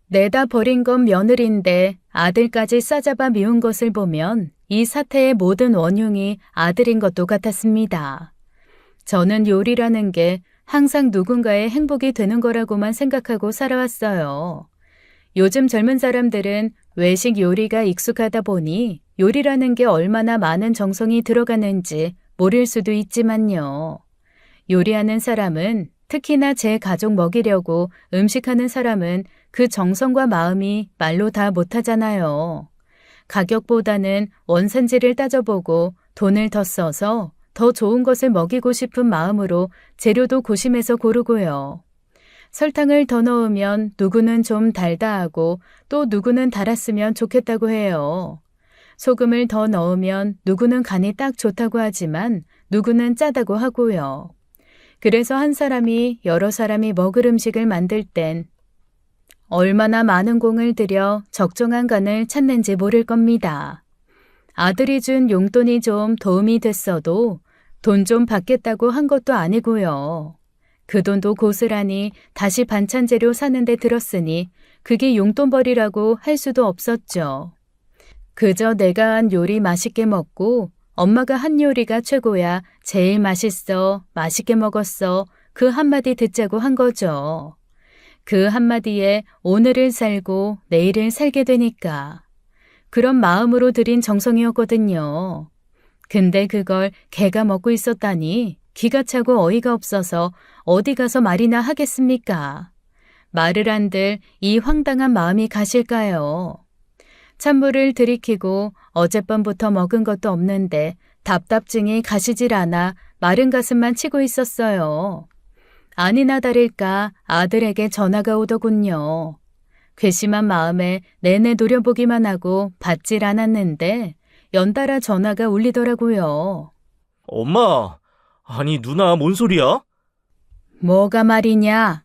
내다 버린 건 며느리인데 아들까지 싸잡아 미운 것을 보면 이 사태의 모든 원흉이 아들인 것도 같았습니다. 저는 요리라는 게 항상 누군가의 행복이 되는 거라고만 생각하고 살아왔어요. 요즘 젊은 사람들은 외식 요리가 익숙하다 보니 요리라는 게 얼마나 많은 정성이 들어가는지 모를 수도 있지만요. 요리하는 사람은, 특히나 제 가족 먹이려고 음식하는 사람은 그 정성과 마음이 말로 다 못하잖아요. 가격보다는 원산지를 따져보고 돈을 더 써서 더 좋은 것을 먹이고 싶은 마음으로 재료도 고심해서 고르고요. 설탕을 더 넣으면 누구는 좀 달다 하고 또 누구는 달았으면 좋겠다고 해요. 소금을 더 넣으면 누구는 간이 딱 좋다고 하지만 누구는 짜다고 하고요. 그래서 한 사람이 여러 사람이 먹을 음식을 만들 땐 얼마나 많은 공을 들여 적정한 간을 찾는지 모를 겁니다. 아들이 준 용돈이 좀 도움이 됐어도 돈 좀 받겠다고 한 것도 아니고요. 그 돈도 고스란히 다시 반찬 재료 사는데 들었으니 그게 용돈벌이라고 할 수도 없었죠. 그저 내가 한 요리 맛있게 먹고 엄마가 한 요리가 최고야, 제일 맛있어, 맛있게 먹었어, 그 한마디 듣자고 한 거죠. 그 한마디에 오늘을 살고 내일을 살게 되니까. 그런 마음으로 들인 정성이었거든요. 근데 그걸 개가 먹고 있었다니 기가 차고 어이가 없어서 어디 가서 말이나 하겠습니까? 말을 한들 이 황당한 마음이 가실까요? 찬물을 들이키고 어젯밤부터 먹은 것도 없는데 답답증이 가시질 않아 마른 가슴만 치고 있었어요. 아니나 다를까 아들에게 전화가 오더군요. 괘씸한 마음에 내내 노려보기만 하고 받질 않았는데 연달아 전화가 울리더라고요. 엄마, 아니 누나 뭔 소리야? 뭐가 말이냐?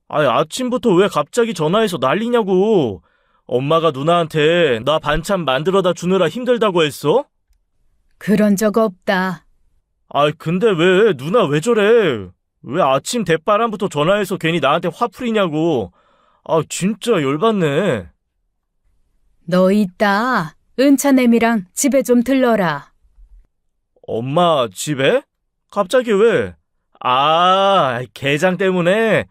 아니 아침부터 왜 갑자기 전화해서 난리냐고. 엄마가 누나한테 나 반찬 만들어다 주느라 힘들다고 했어? 그런 적 없다. 아 근데 왜 누나 왜 저래? 왜 아침 대바람부터 전화해서 괜히 나한테 화 풀이냐고. 아 진짜 열받네. 너 있다. 은차냄이랑 집에 좀 들러라. 엄마 집에? 갑자기 왜? 아 게장 때문에?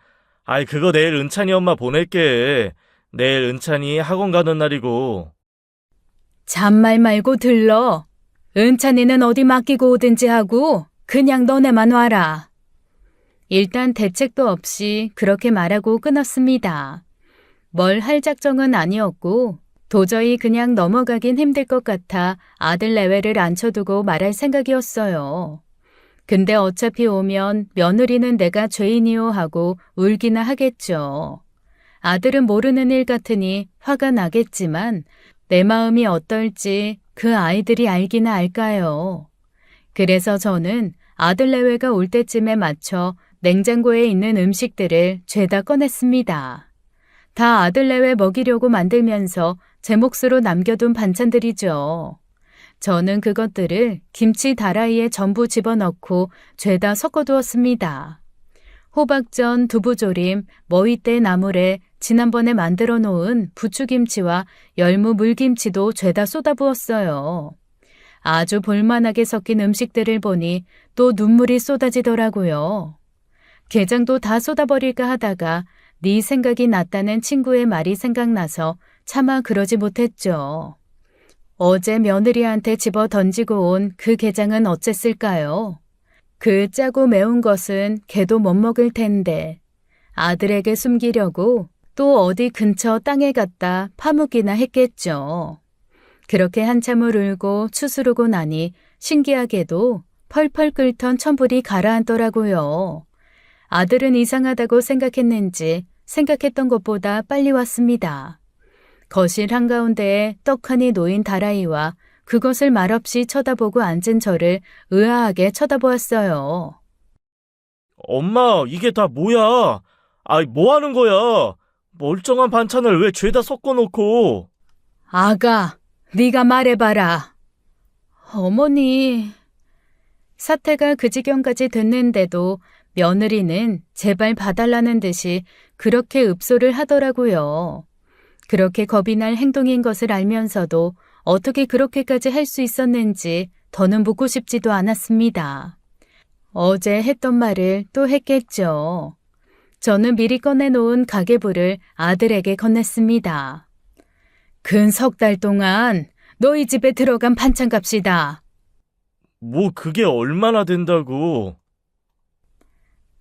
아이 그거 내일 은찬이 엄마 보낼게. 내일 은찬이 학원 가는 날이고. 잔말 말고 들러. 은찬이는 어디 맡기고 오든지 하고 그냥 너네만 와라. 일단 대책도 없이 그렇게 말하고 끊었습니다. 뭘 할 작정은 아니었고 도저히 그냥 넘어가긴 힘들 것 같아 아들 내외를 앉혀두고 말할 생각이었어요. 근데 어차피 오면 며느리는 내가 죄인이요 하고 울기나 하겠죠. 아들은 모르는 일 같으니 화가 나겠지만 내 마음이 어떨지 그 아이들이 알기나 알까요. 그래서 저는 아들 내외가 올 때쯤에 맞춰 냉장고에 있는 음식들을 죄다 꺼냈습니다. 다 아들 내외 먹이려고 만들면서 제 몫으로 남겨둔 반찬들이죠. 저는 그것들을 김치 다라이에 전부 집어넣고 죄다 섞어두었습니다. 호박전, 두부조림, 머위대 나물에 지난번에 만들어 놓은 부추김치와 열무 물김치도 죄다 쏟아부었어요. 아주 볼만하게 섞인 음식들을 보니 또 눈물이 쏟아지더라고요. 게장도 다 쏟아버릴까 하다가 네 생각이 났다는 친구의 말이 생각나서 차마 그러지 못했죠. 어제 며느리한테 집어 던지고 온 그 게장은 어쨌을까요? 그 짜고 매운 것은 걔도 못 먹을 텐데 아들에게 숨기려고 또 어디 근처 땅에 갖다 파묻기나 했겠죠. 그렇게 한참을 울고 추스르고 나니 신기하게도 펄펄 끓던 천불이 가라앉더라고요. 아들은 이상하다고 생각했는지 생각했던 것보다 빨리 왔습니다. 거실 한가운데에 떡하니 놓인 다라이와 그것을 말없이 쳐다보고 앉은 저를 의아하게 쳐다보았어요. 엄마, 이게 다 뭐야? 아이, 뭐 하는 거야? 멀쩡한 반찬을 왜 죄다 섞어놓고? 아가, 네가 말해봐라. 어머니. 사태가 그 지경까지 됐는데도 며느리는 제발 봐달라는 듯이 그렇게 읍소를 하더라고요. 그렇게 겁이 날 행동인 것을 알면서도 어떻게 그렇게까지 할 수 있었는지 더는 묻고 싶지도 않았습니다. 어제 했던 말을 또 했겠죠. 저는 미리 꺼내놓은 가계부를 아들에게 건넸습니다. 근 석 달 동안 너희 집에 들어간 반찬값이다. 뭐 그게 얼마나 된다고?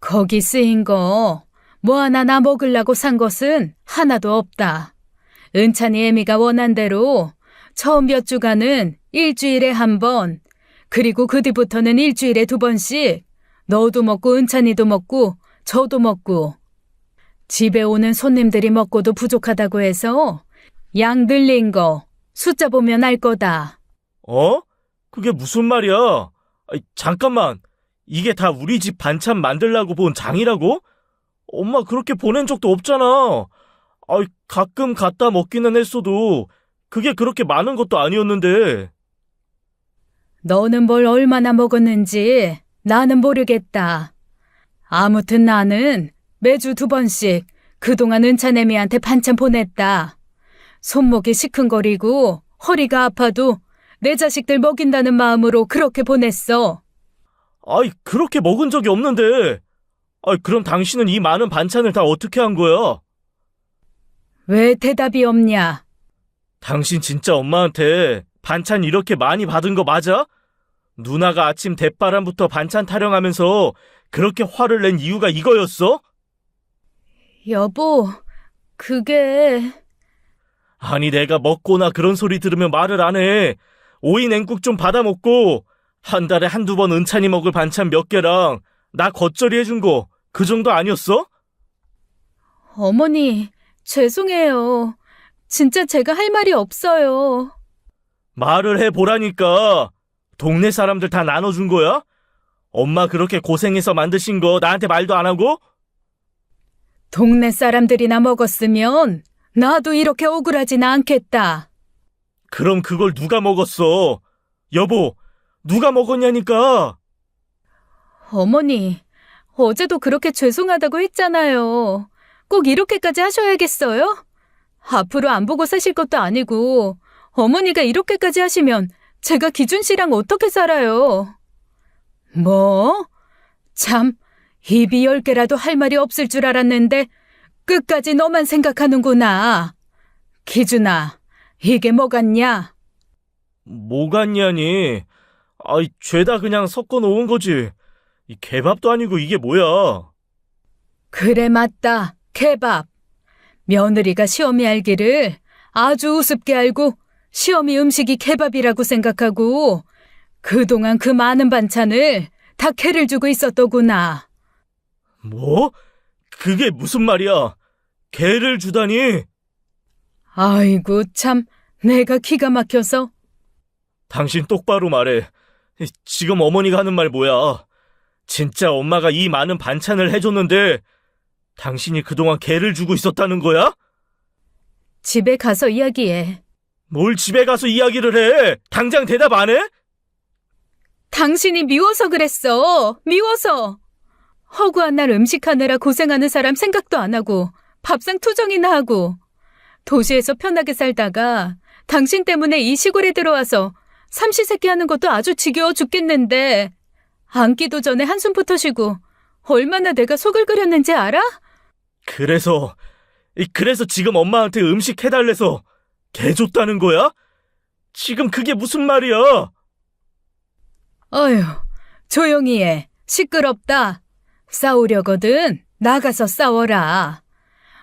거기 쓰인 거 뭐 하나 나 먹으려고 산 것은 하나도 없다. 은찬이 애미가 원한 대로 처음 몇 주간은 일주일에 한 번, 그리고 그 뒤부터는 일주일에 2번씩 너도 먹고 은찬이도 먹고 저도 먹고 집에 오는 손님들이 먹고도 부족하다고 해서 양 늘린 거 숫자 보면 알 거다. 어? 그게 무슨 말이야? 아이, 잠깐만. 이게 다 우리 집 반찬 만들라고 본 장이라고? 엄마 그렇게 보낸 적도 없잖아. 아이, 가끔 갖다 먹기는 했어도 그게 그렇게 많은 것도 아니었는데. 너는 뭘 얼마나 먹었는지 나는 모르겠다. 아무튼 나는 매주 2번씩 그동안 은찬애미한테 반찬 보냈다. 손목이 시큰거리고 허리가 아파도 내 자식들 먹인다는 마음으로 그렇게 보냈어. 아이, 그렇게 먹은 적이 없는데. 아이, 그럼 당신은 이 많은 반찬을 다 어떻게 한 거야? 왜 대답이 없냐? 당신 진짜 엄마한테 반찬 이렇게 많이 받은 거 맞아? 누나가 아침 대바람부터 반찬 타령하면서 그렇게 화를 낸 이유가 이거였어? 여보, 그게... 아니, 내가 먹거나 그런 소리 들으면 말을 안 해. 오이 냉국 좀 받아 먹고 한 달에 한두 번 은찬이 먹을 반찬 몇 개랑 나 겉절이 해준 거 그 정도 아니었어? 어머니, 죄송해요. 진짜 제가 할 말이 없어요. 말을 해보라니까. 동네 사람들 다 나눠준 거야? 엄마 그렇게 고생해서 만드신 거 나한테 말도 안 하고? 동네 사람들이나 먹었으면 나도 이렇게 억울하진 않겠다. 그럼 그걸 누가 먹었어? 여보, 누가 먹었냐니까. 어머니, 어제도 그렇게 죄송하다고 했잖아요. 꼭 이렇게까지 하셔야겠어요? 앞으로 안 보고 사실 것도 아니고 어머니가 이렇게까지 하시면 제가 기준 씨랑 어떻게 살아요? 뭐? 참, 입이 10개라도 할 말이 없을 줄 알았는데 끝까지 너만 생각하는구나. 기준아, 이게 뭐 같냐? 뭐 같냐니. 아이, 죄다 그냥 섞어 놓은 거지. 이 개밥도 아니고 이게 뭐야. 그래 맞다, 개밥. 며느리가 시어미 알기를 아주 우습게 알고 시어미 음식이 개밥이라고 생각하고 그동안 그 많은 반찬을 다 개를 주고 있었더구나. 뭐? 그게 무슨 말이야? 개를 주다니? 아이고 참, 내가 기가 막혀서. 당신 똑바로 말해. 지금 어머니가 하는 말 뭐야? 진짜 엄마가 이 많은 반찬을 해줬는데 당신이 그동안 개를 주고 있었다는 거야? 집에 가서 이야기해. 뭘 집에 가서 이야기를 해? 당장 대답 안 해? 당신이 미워서 그랬어. 미워서. 허구한 날 음식하느라 고생하는 사람 생각도 안 하고 밥상 투정이나 하고 도시에서 편하게 살다가 당신 때문에 이 시골에 들어와서 삼시세끼 하는 것도 아주 지겨워 죽겠는데 앉기도 전에 한숨부터 쉬고 얼마나 내가 속을 끓였는지 알아? 그래서 지금 엄마한테 음식 해달래서 개 줬다는 거야? 지금 그게 무슨 말이야? 어휴, 조용히 해. 시끄럽다. 싸우려거든 나가서 싸워라.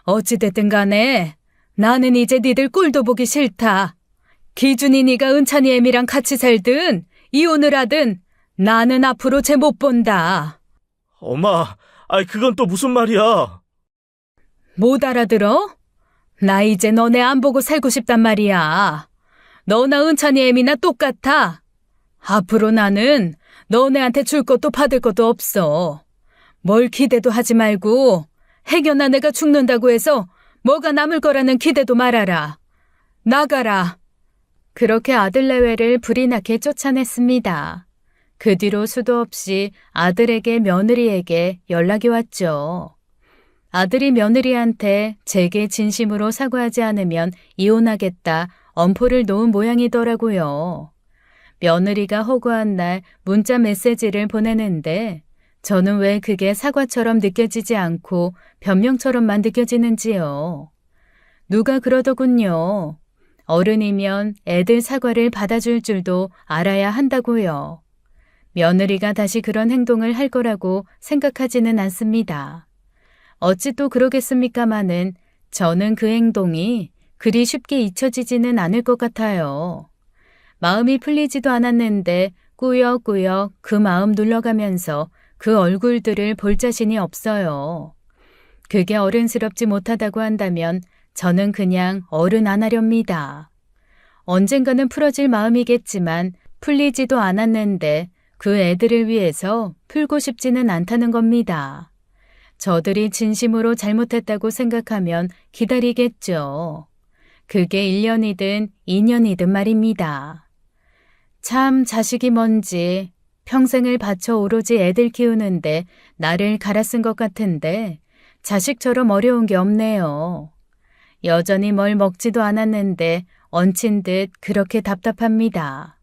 어찌됐든 간에 나는 이제 니들 꼴도 보기 싫다. 기준이 네가 은찬이 애미랑 같이 살든 이혼을 하든 나는 앞으로 쟤 못 본다. 엄마, 그건 또 무슨 말이야? 못 알아들어? 나 이제 너네 안 보고 살고 싶단 말이야. 너나 은찬이 애미나 똑같아. 앞으로 나는 너네한테 줄 것도 받을 것도 없어. 뭘 기대도 하지 말고 해견아 내가 죽는다고 해서 뭐가 남을 거라는 기대도 말아라. 나가라. 그렇게 아들 내외를 불이 나게 쫓아냈습니다. 그 뒤로 수도 없이 아들에게 며느리에게 연락이 왔죠. 아들이 며느리한테 제게 진심으로 사과하지 않으면 이혼하겠다 엄포를 놓은 모양이더라고요. 며느리가 허구한 날 문자 메시지를 보내는데 저는 왜 그게 사과처럼 느껴지지 않고 변명처럼만 느껴지는지요. 누가 그러더군요. 어른이면 애들 사과를 받아줄 줄도 알아야 한다고요. 며느리가 다시 그런 행동을 할 거라고 생각하지는 않습니다. 어찌 또 그러겠습니까마는 저는 그 행동이 그리 쉽게 잊혀지지는 않을 것 같아요. 마음이 풀리지도 않았는데 꾸역꾸역 그 마음 눌러가면서 그 얼굴들을 볼 자신이 없어요. 그게 어른스럽지 못하다고 한다면 저는 그냥 어른 안 하렵니다. 언젠가는 풀어질 마음이겠지만 풀리지도 않았는데 그 애들을 위해서 풀고 싶지는 않다는 겁니다. 저들이 진심으로 잘못했다고 생각하면 기다리겠죠. 그게 1년이든 2년이든 말입니다. 참 자식이 뭔지 평생을 바쳐 오로지 애들 키우는데 나를 갈아 쓴 것 같은데 자식처럼 어려운 게 없네요. 여전히 뭘 먹지도 않았는데 얹힌 듯 그렇게 답답합니다.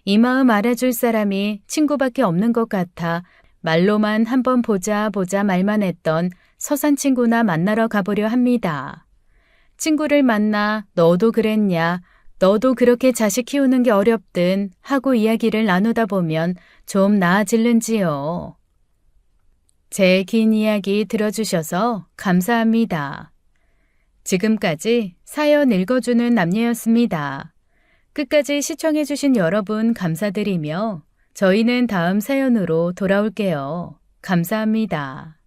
이 마음 알아줄 사람이 친구밖에 없는 것 같아 말로만 한번 보자 말만 했던 서산 친구나 만나러 가보려 합니다. 친구를 만나 너도 그랬냐, 너도 그렇게 자식 키우는 게 어렵든 하고 이야기를 나누다 보면 좀 나아질는지요. 제 긴 이야기 들어주셔서 감사합니다. 지금까지 사연 읽어주는 남녀였습니다. 끝까지 시청해주신 여러분 감사드리며 저희는 다음 사연으로 돌아올게요. 감사합니다.